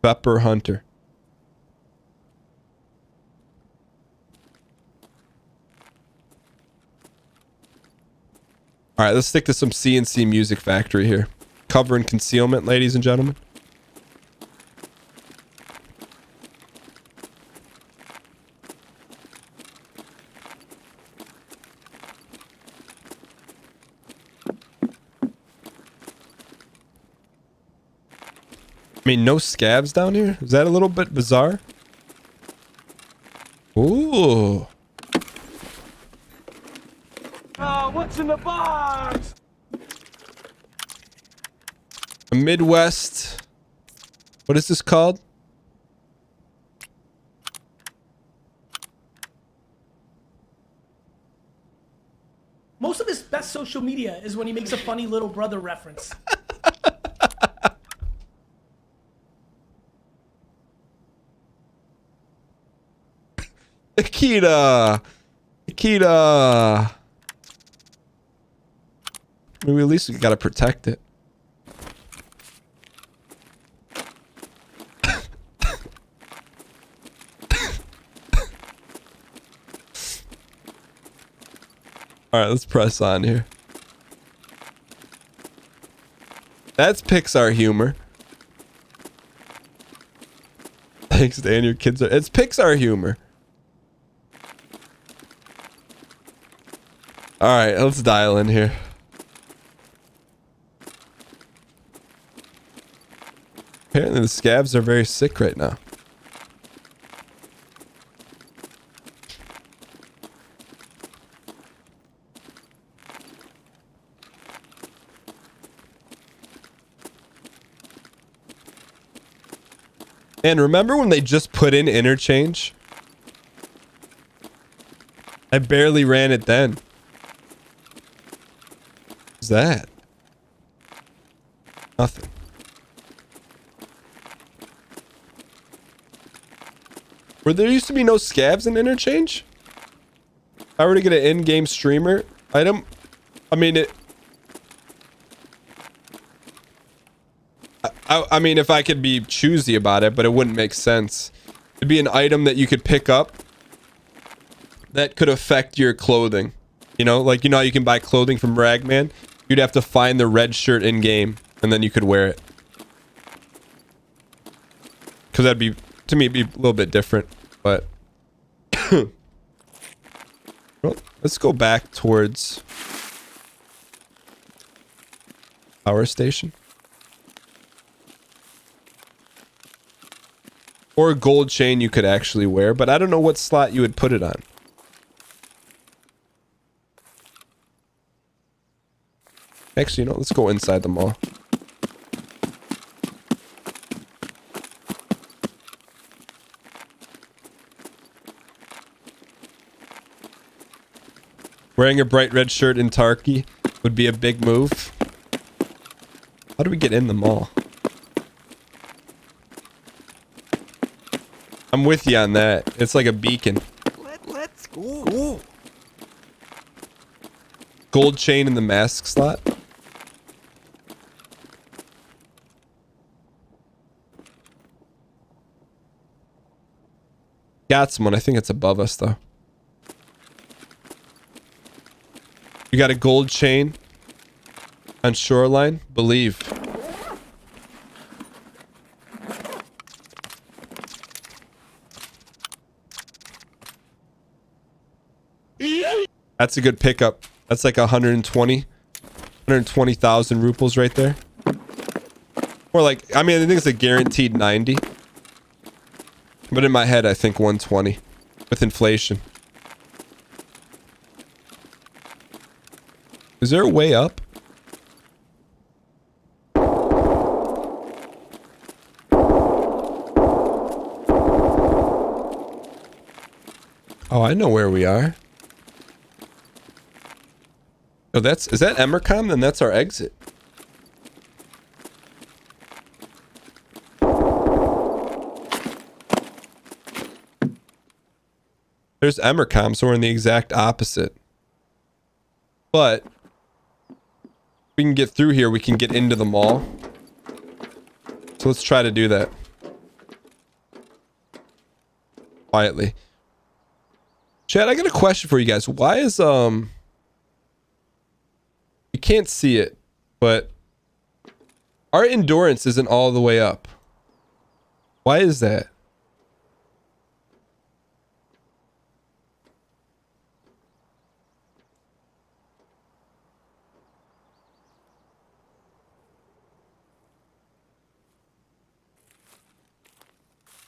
Pepper Hunter. All right, let's stick to some CNC Music Factory here. Cover and concealment, ladies and gentlemen. I mean, no scabs down here? Is that a little bit bizarre? Ooh. What's in the box? A Midwest. What is this called? Most of his best social media is when he makes a funny little brother reference. Akita. Akita. Maybe at least we gotta protect it. Alright, let's press on here. That's Pixar humor. Thanks, Dan. Your kids are... It's Pixar humor. Alright, let's dial in here. Apparently the scabs are very sick right now. And remember when they just put in interchange? I barely ran it then. What's that? Nothing. Where there used to be no scabs in interchange? If I were to get an in-game streamer item, I mean it. I mean, if I could be choosy about it, but it wouldn't make sense. It'd be an item that you could pick up that could affect your clothing. You know, like, you know how you can buy clothing from Ragman? You'd have to find the red shirt in game, and then you could wear it. Because that'd be, to me, it'd be a little bit different, but... Well, let's go back towards... Power station. Or a gold chain you could actually wear, but I don't know what slot you would put it on. Actually, you know, let's go inside the mall. Wearing a bright red shirt in Tarky would be a big move. How do we get in the mall? I'm with you on that. It's like a beacon. Let's go. Gold chain in the mask slot. Got someone. I think it's above us though. You got a gold chain on shoreline? Believe. That's a good pickup. That's like 120,000 rupees right there. Or like, I mean, I think it's a guaranteed 90. But in my head, I think 120 with inflation. Is there a way up? Oh, I know where we are. Oh, is that Emercom? Then that's our exit. There's Emercom, so we're in the exact opposite. But if we can get through here, we can get into the mall. So let's try to do that. Quietly. Chad, I got a question for you guys. Why is you can't see it, but our endurance isn't all the way up. Why is that?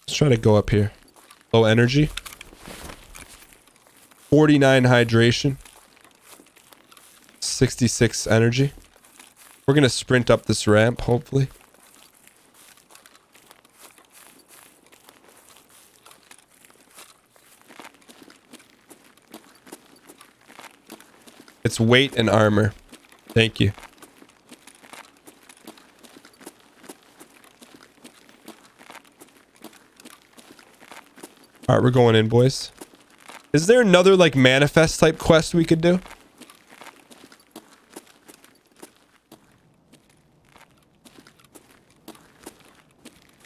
Let's try to go up here. Low energy. 49 hydration. 66 energy. We're gonna sprint up this ramp, hopefully. It's weight and armor. Thank you. All right, we're going in, boys. Is there another like manifest type quest we could do?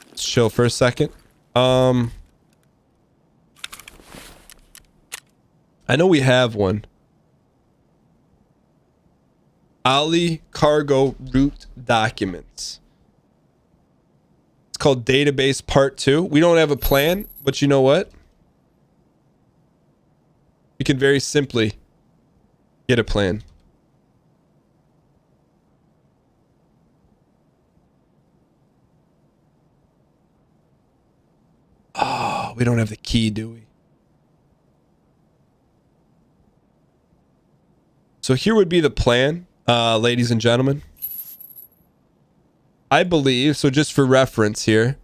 Let's chill for a second. I know we have one. Ali cargo route documents. It's called database part 2. We don't have a plan, but you know what? We can very simply get a plan. Oh, we don't have the key, do we? So here would be the plan, ladies and gentlemen. I believe, so just for reference here,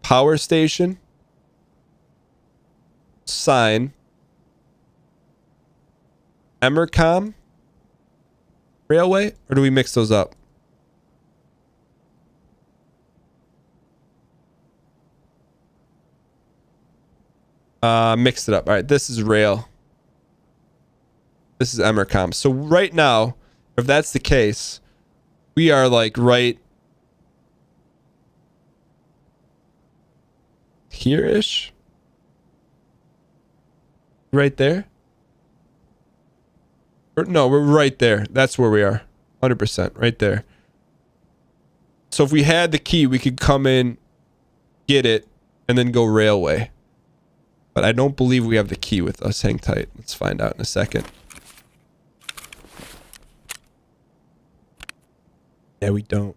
power station, sign, Emercom, railway, or do we mix those up? Mixed it up. All right, this is rail. This is Emercom. So right now, if that's the case, We are like right here-ish. Right there. No, we're right there. That's where we are. 100% right there. So if we had the key, we could come in, get it, and then go railway. But I don't believe we have the key with us. Hang tight. Let's find out in a second. Yeah, we don't.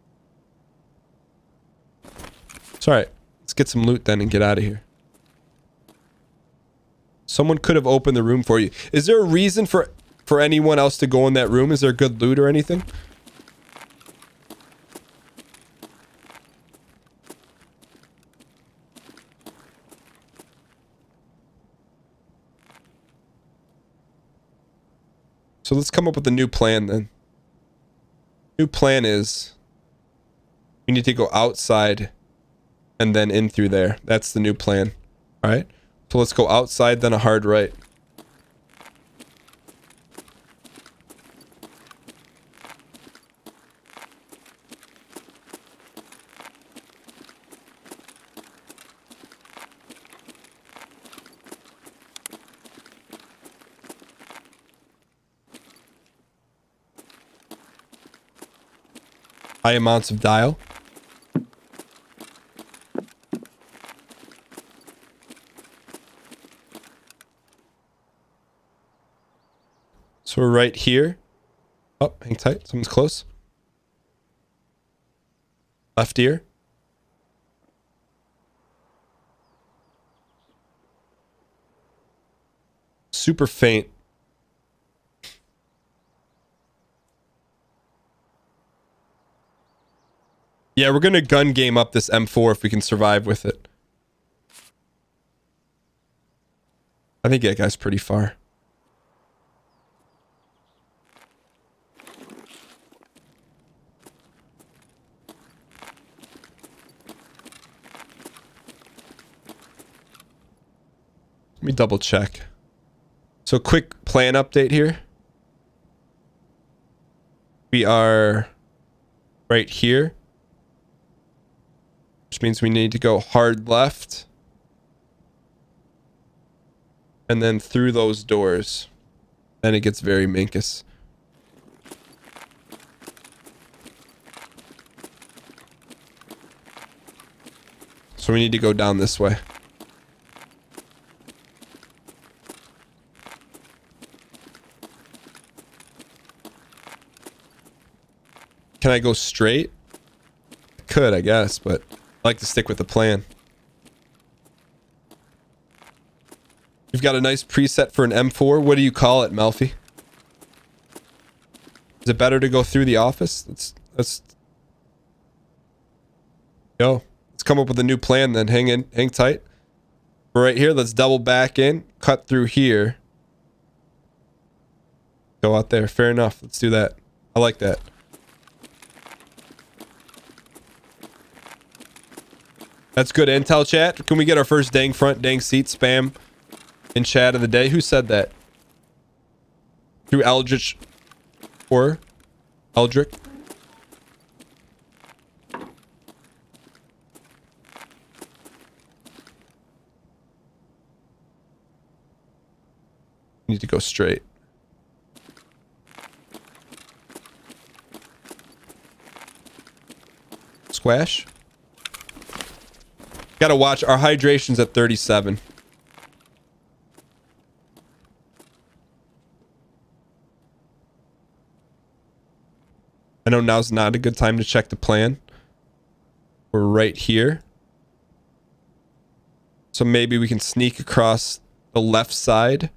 It's alright. Let's get some loot then and get out of here. Someone could have opened the room for you. Is there a reason for anyone else to go in that room? Is there good loot or anything? So let's come up with a new plan then. New plan is we need to go outside and then in through there. That's the new plan. All right. So let's go outside, then a hard right. High amounts of dial. So we're right here. Oh, hang tight. Someone's close. Left ear. Super faint. Yeah, we're gonna gun game up this M4 if we can survive with it. I think that guy's pretty far. Let me double check. So quick plan update here. We are right here, which means we need to go hard left and then through those doors. Then it gets very minkus. So we need to go down this way. Can I go straight? Could, I guess, but I like to stick with the plan. You've got a nice preset for an M4. What do you call it, Melfi? Is it better to go through the office? Let's go. Let's come up with a new plan then. Hang tight. We're right here. Let's double back in, cut through here. Go out there. Fair enough. Let's do that. I like that. That's good intel, chat. Can we get our first dang front, dang seat spam in chat of the day? Who said that? Through Eldritch or Eldrick? Need to go straight. Squash. Gotta watch. Our hydration's at 37. I know now's not a good time to check the plan. We're right here. So maybe we can sneak across the left side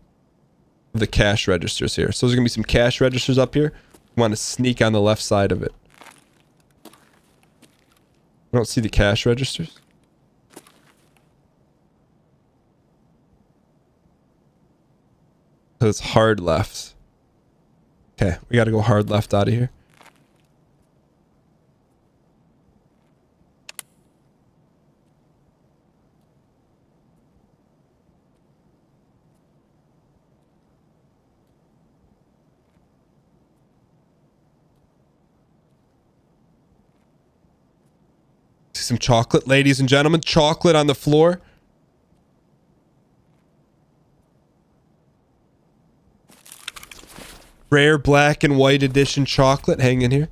of the cash registers here. So there's gonna be some cash registers up here. We want to sneak on the left side of it. I don't see the cash registers. So it's hard left. Okay, we got to go hard left out of here. see some chocolate, ladies and gentlemen. Chocolate on the floor. Rare black and white edition chocolate hanging here.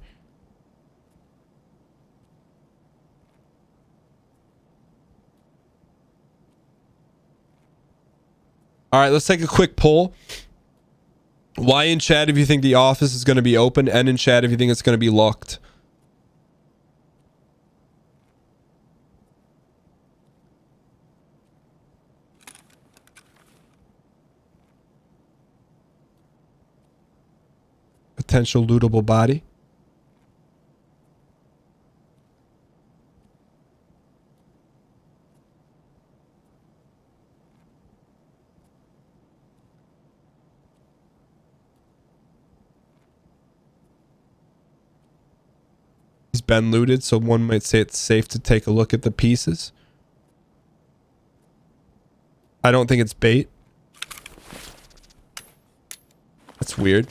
All right, let's take a quick poll. Y in chat if you think the office is going to be open, N in chat if you think it's going to be locked. Potential lootable body. He's been looted, so one might say it's safe to take a look at the pieces. I don't think it's bait. That's weird.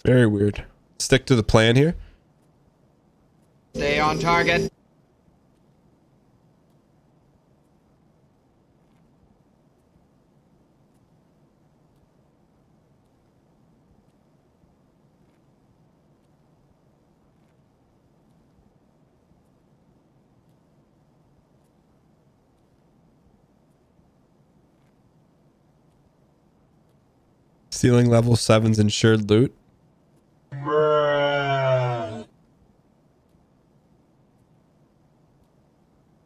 Very weird. Stick to the plan here. Stay on target. Stealing level 7's insured loot.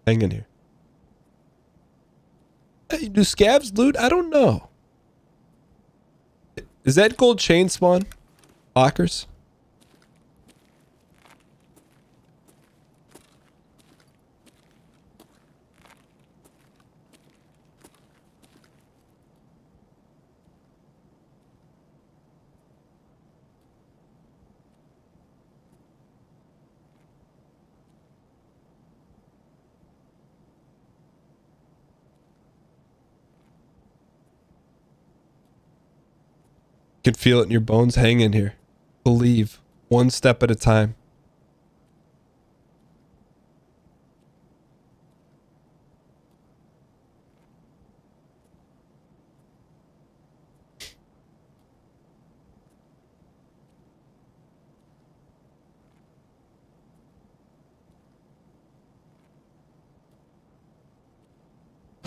Hang in here. Hey, do scabs loot? I don't know. Is that gold chain spawn? Lockers? You can feel it in your bones. Hang in here. Believe. One step at a time.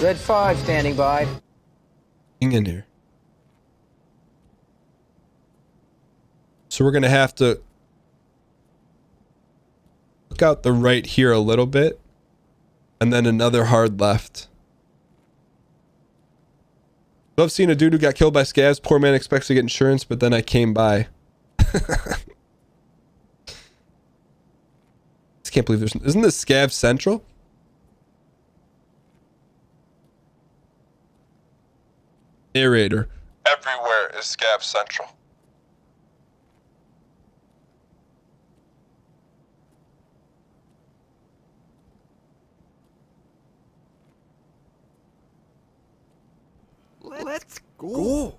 Red 5 standing by. Hang in here. So we're going to have to look out the right here a little bit. And then another hard left. So I've seen a dude who got killed by scavs. Poor man expects to get insurance, but then I came by. I just can't believe there's... Isn't this scav central? Narrator. Everywhere is scav central. Let's go.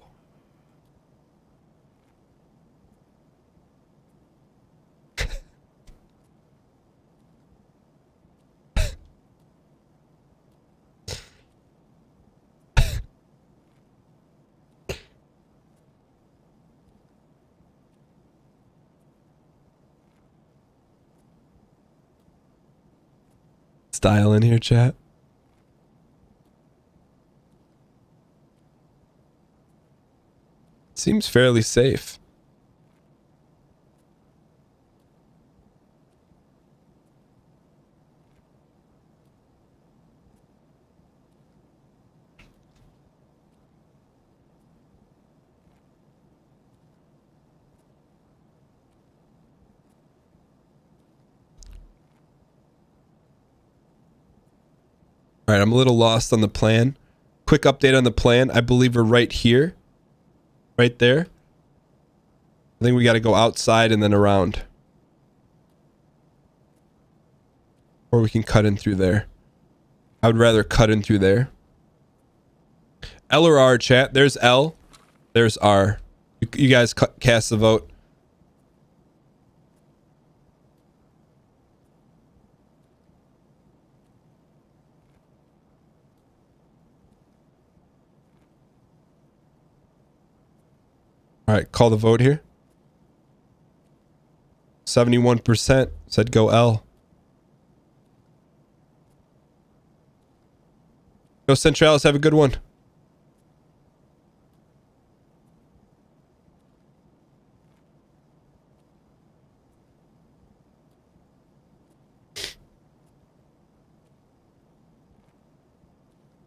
Style in here, chat. Seems fairly safe. All right, I'm a little lost on the plan. Quick update on the plan. I believe we're right here. Right there. I think we got to go outside and then around. Or we can cut in through there. I would rather cut in through there. L or R, chat. There's L. There's R. You guys cast the vote. All right, call the vote here. 71% said go L. Go Centralis, have a good one.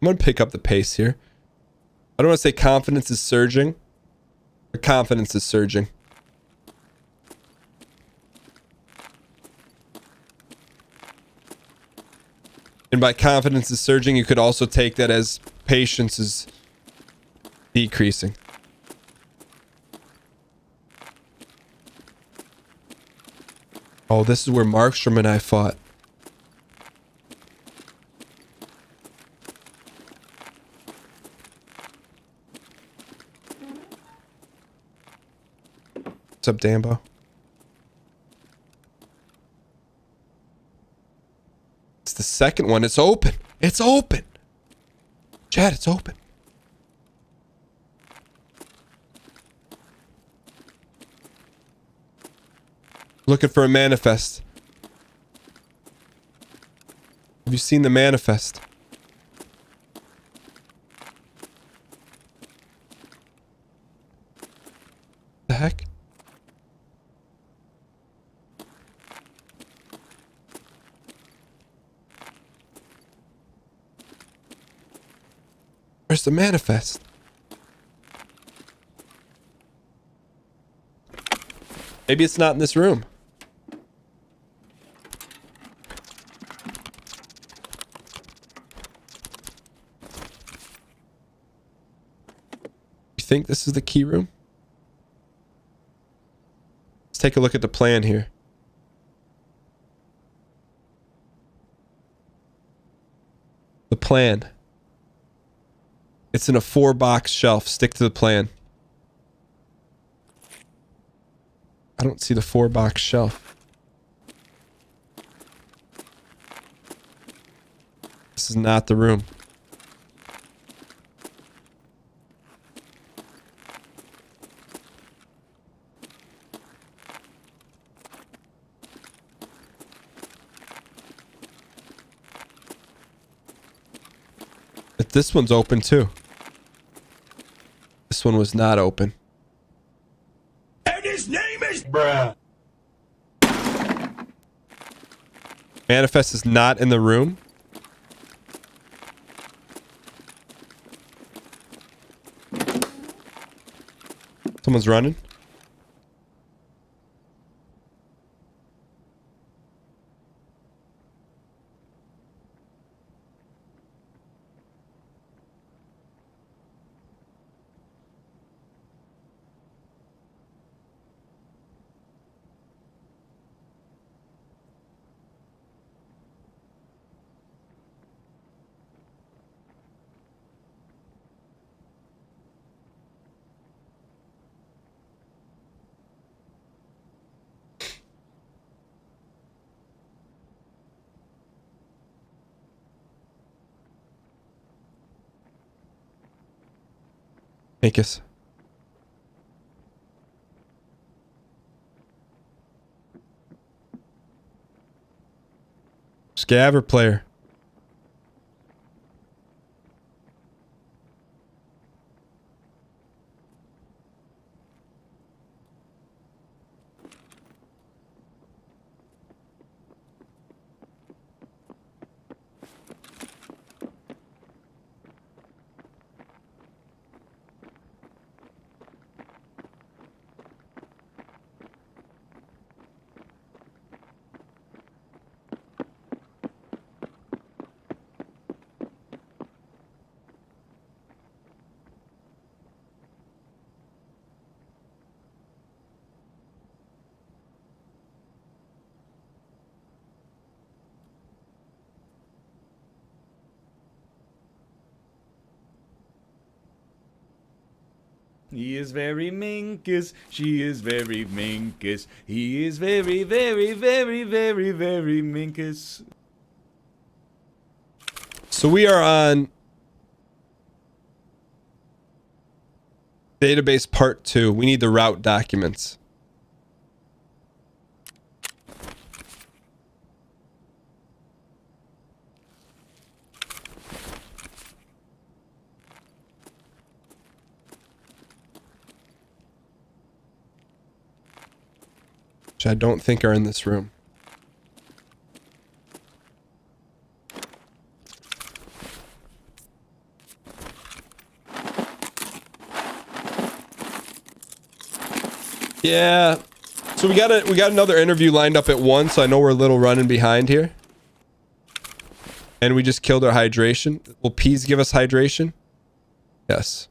I'm going to pick up the pace here. I don't want to say confidence is surging, but confidence is surging. And by confidence is surging, you could also take that as patience is decreasing. Oh, this is where Markstrom and I fought. What's up, Dambo? It's the second one. It's open. It's open. Chad, it's open. Looking for a manifest. Have you seen the manifest? The heck? Where's the manifest? Maybe it's not in this room. You think this is the key room? Let's take a look at the plan here. The plan. It's in a 4-box shelf. Stick to the plan. I don't see the 4-box shelf. This is not the room. But this one's open too. This one was not open. And his name is Bruh. Manifest is not in the room. Someone's running. Makis. Scaver player. He is very minkus. She is very minkus. He is very, very, very, very, very minkus. So we are on database part 2. We need the route documents. Which I don't think are in this room. Yeah. So we got another interview lined up at 1, so I know we're a little running behind here. And we just killed our hydration. Will peas give us hydration? Yes.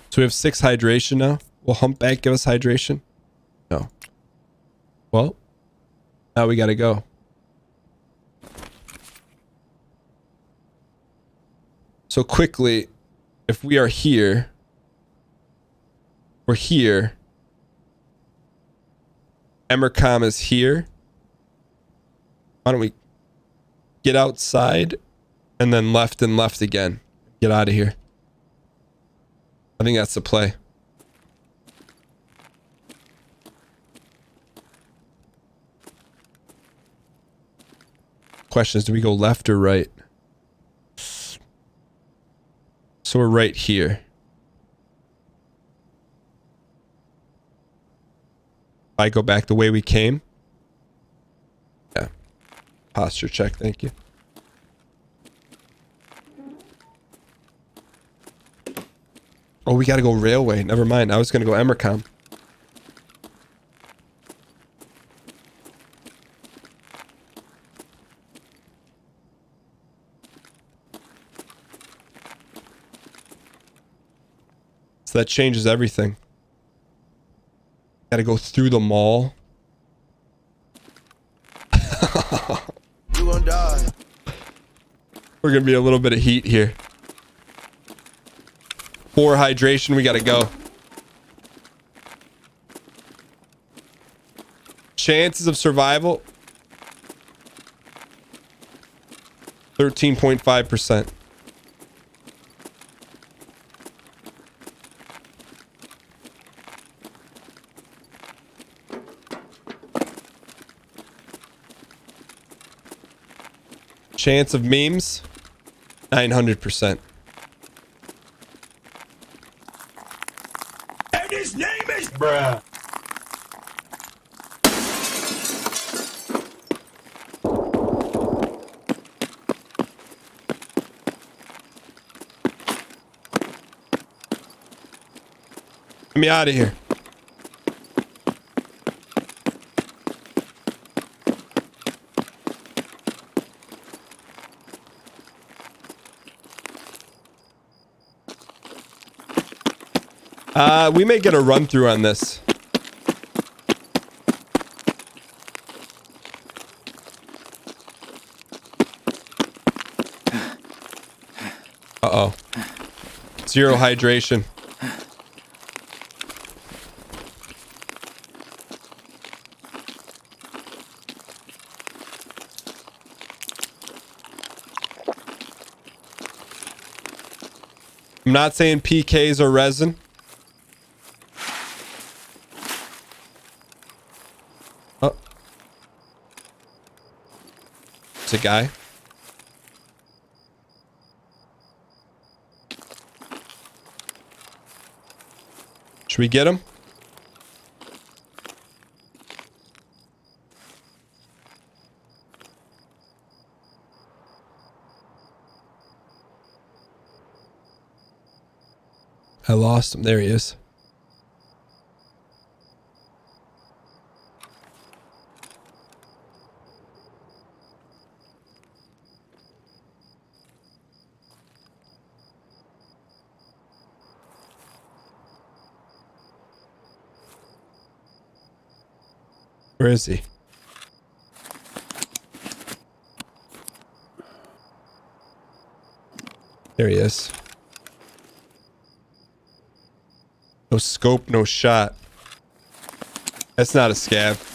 So we have 6 hydration now. Will humpback give us hydration? No. Well, now we gotta go. So quickly, if we are here, we're here. Emercom is here. Why don't we get outside and then left and left again? Get out of here. I think that's the play. Question is, do we go left or right? So we're right here. I go back the way we came. Yeah. Posture check, thank you. Oh, we gotta go railway. Never mind. I was gonna go Emercom. So that changes everything. Gotta go through the mall. You gonna die. We're gonna be a little bit of heat here. 4 hydration, we gotta go. Chances of survival 13.5%. Chance of memes 900%. And his name is bruh. Get me out of here. We may get a run through on this. Uh-oh. 0 hydration. I'm not saying PKs or resin. Oh. It's a guy. Should we get him? I lost him. There he is. Where is he? There he is. No scope, no shot. That's not a scav.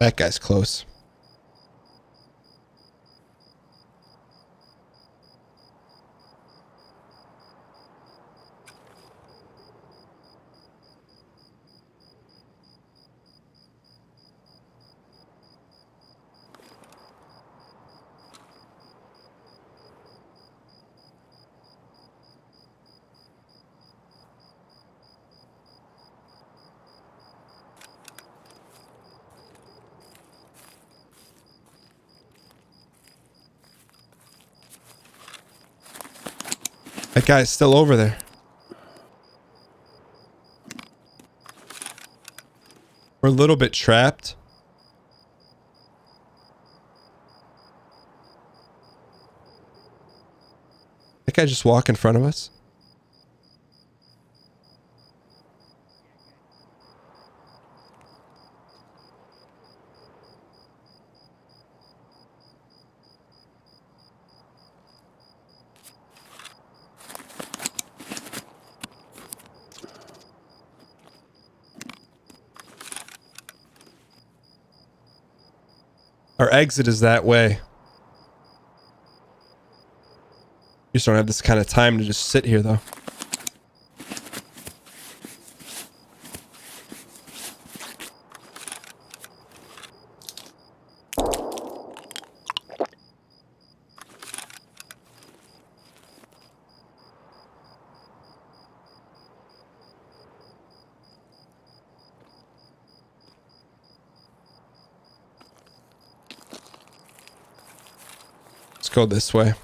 That guy's close. That guy's still over there. We're a little bit trapped. That guy just walk in front of us. Our exit is that way. You just don't have this kind of time to just sit here, though. Let's go this way.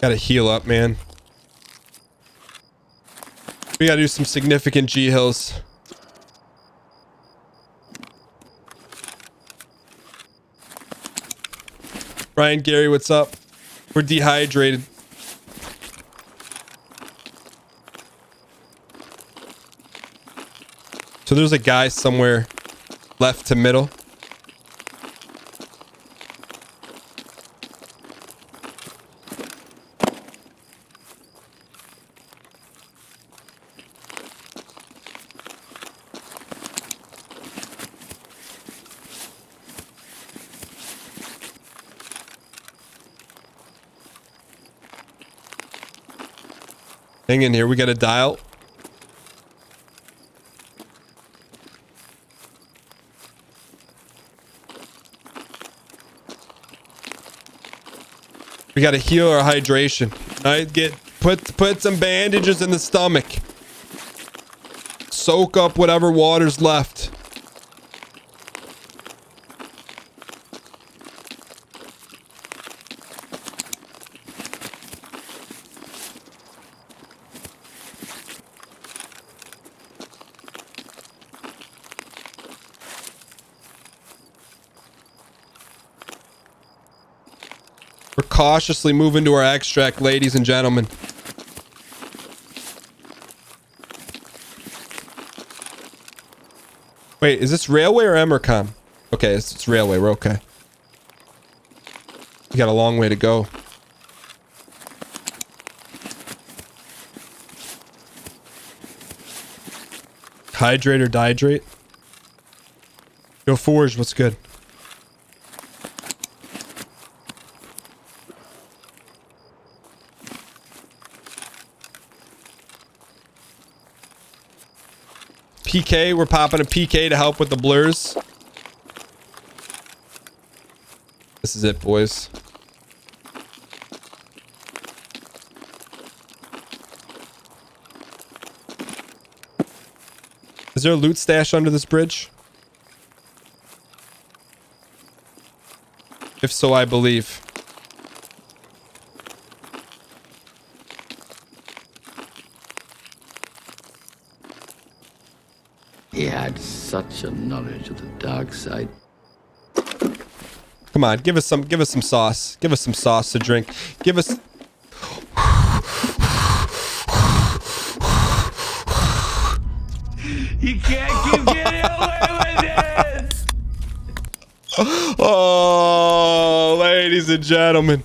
Gotta heal up, man. We gotta do some significant G hills. Ryan, Gary, what's up? We're dehydrated. So there's a guy somewhere left to middle. Hang in here, we got a dial. We gotta heal our hydration. Right? Put some bandages in the stomach. Soak up whatever water's left. We're cautiously moving to our extract, ladies and gentlemen. Wait, is this railway or Emercom? Okay, it's railway. We're okay. We got a long way to go. Hydrate or dihydrate? Yo, Forge, what's good? PK. We're popping a PK to help with the blurs. This is it, boys. Is there a loot stash under this bridge? If so, I believe. He had such a knowledge of the dark side. Come on, give us some sauce. Give us some sauce to drink. Give us. You can't keep getting away with this! Oh, ladies and gentlemen.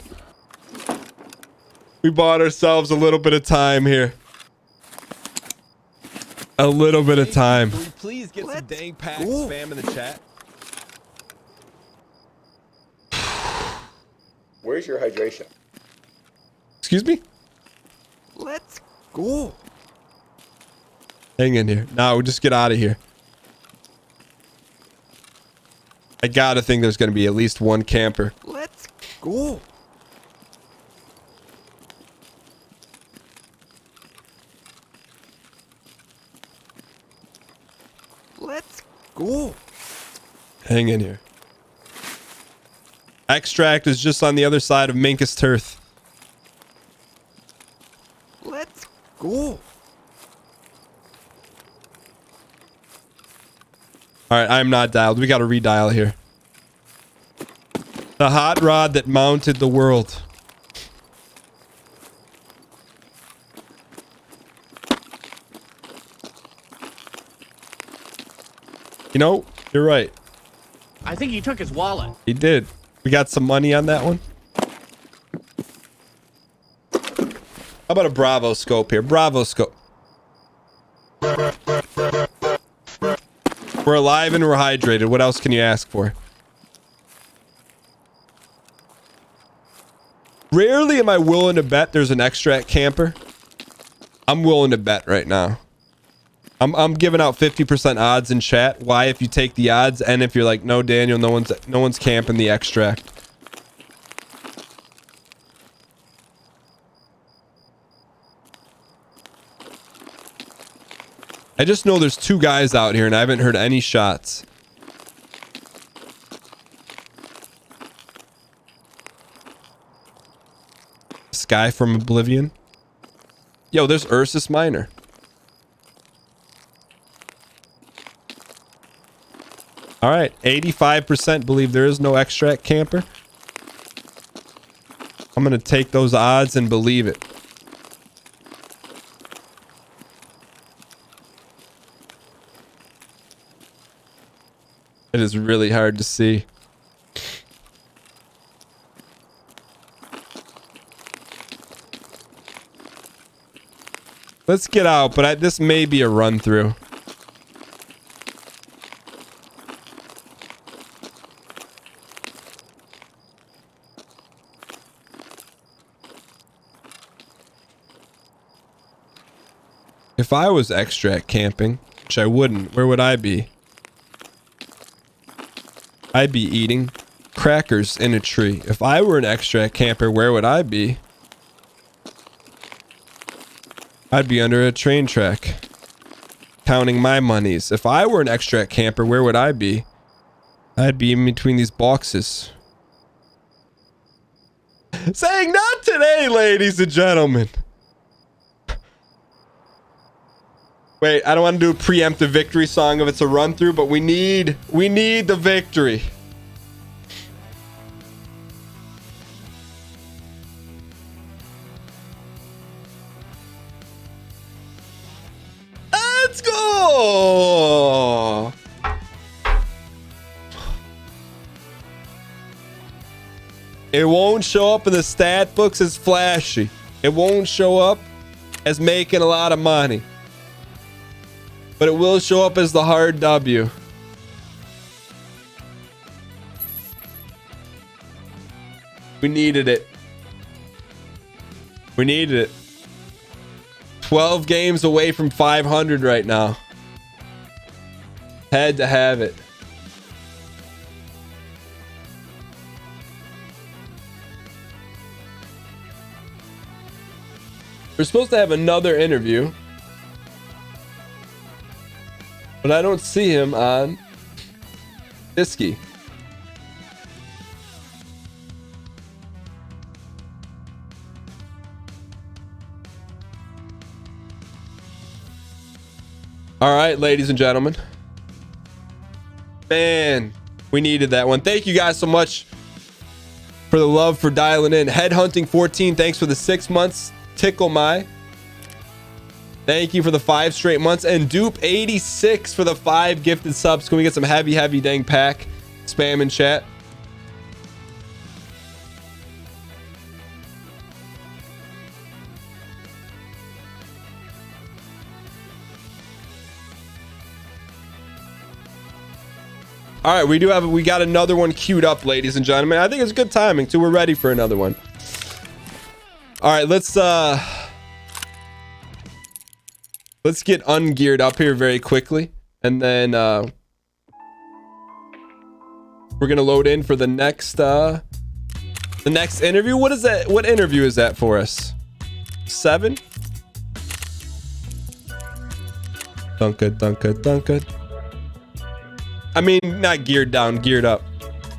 We bought ourselves a little bit of time here. A little bit of time. Can we please get some dang packs spam in the chat? Where's your hydration? Excuse me? Let's go. Hang in here. No, we'll just get out of here. I gotta think there's gonna be at least one camper. Let's go. Let's go. Hang in here. Extract is just on the other side of Minkus Tirth. Let's go. All right, I'm not dialed. We got to redial here. The hot rod that mounted the world. You know, you're right. I think he took his wallet. He did. We got some money on that one. How about a Bravo scope here? Bravo scope. We're alive and we're hydrated. What else can you ask for? Rarely am I willing to bet there's an extract camper. I'm willing to bet right now. I'm giving out 50% odds in chat. Why, if you take the odds, and if you're like, no, Daniel, no one's camping the extract. I just know there's two guys out here and I haven't heard any shots. Sky from Oblivion. Yo, there's Ursus Minor. All right, 85% believe there is no extract camper. I'm going to take those odds and believe it. It is really hard to see. Let's get out, but this may be a run through. If I was extract camping, which I wouldn't, where would I be? I'd be eating crackers in a tree. If I were an extract camper, where would I be? I'd be under a train track, counting my monies. If I were an extract camper, where would I be? I'd be in between these boxes. Saying not today, ladies and gentlemen. Wait, I don't want to do a preemptive victory song if it's a run through, but we need the victory. Let's go. It won't show up in the stat books as flashy. It won't show up as making a lot of money. But it will show up as the hard W. We needed it. We needed it. 12 games away from 500 right now. Had to have it. We're supposed to have another interview, but I don't see him on Iski. All right, ladies and gentlemen. Man, we needed that one. Thank you guys so much for the love for dialing in. Headhunting 14, thanks for the 6 months. Tickle My, thank you for the 5 straight months. And Dupe 86 for the 5 gifted subs. Can we get some heavy dang pack spam in chat? All right, we got another one queued up, ladies and gentlemen. I think it's good timing too. We're ready for another one. All right, let's get ungeared up here very quickly, and then we're gonna load in for the next interview. What is that? What interview is that for us? 7? Dunk it. I mean, not geared down, geared up.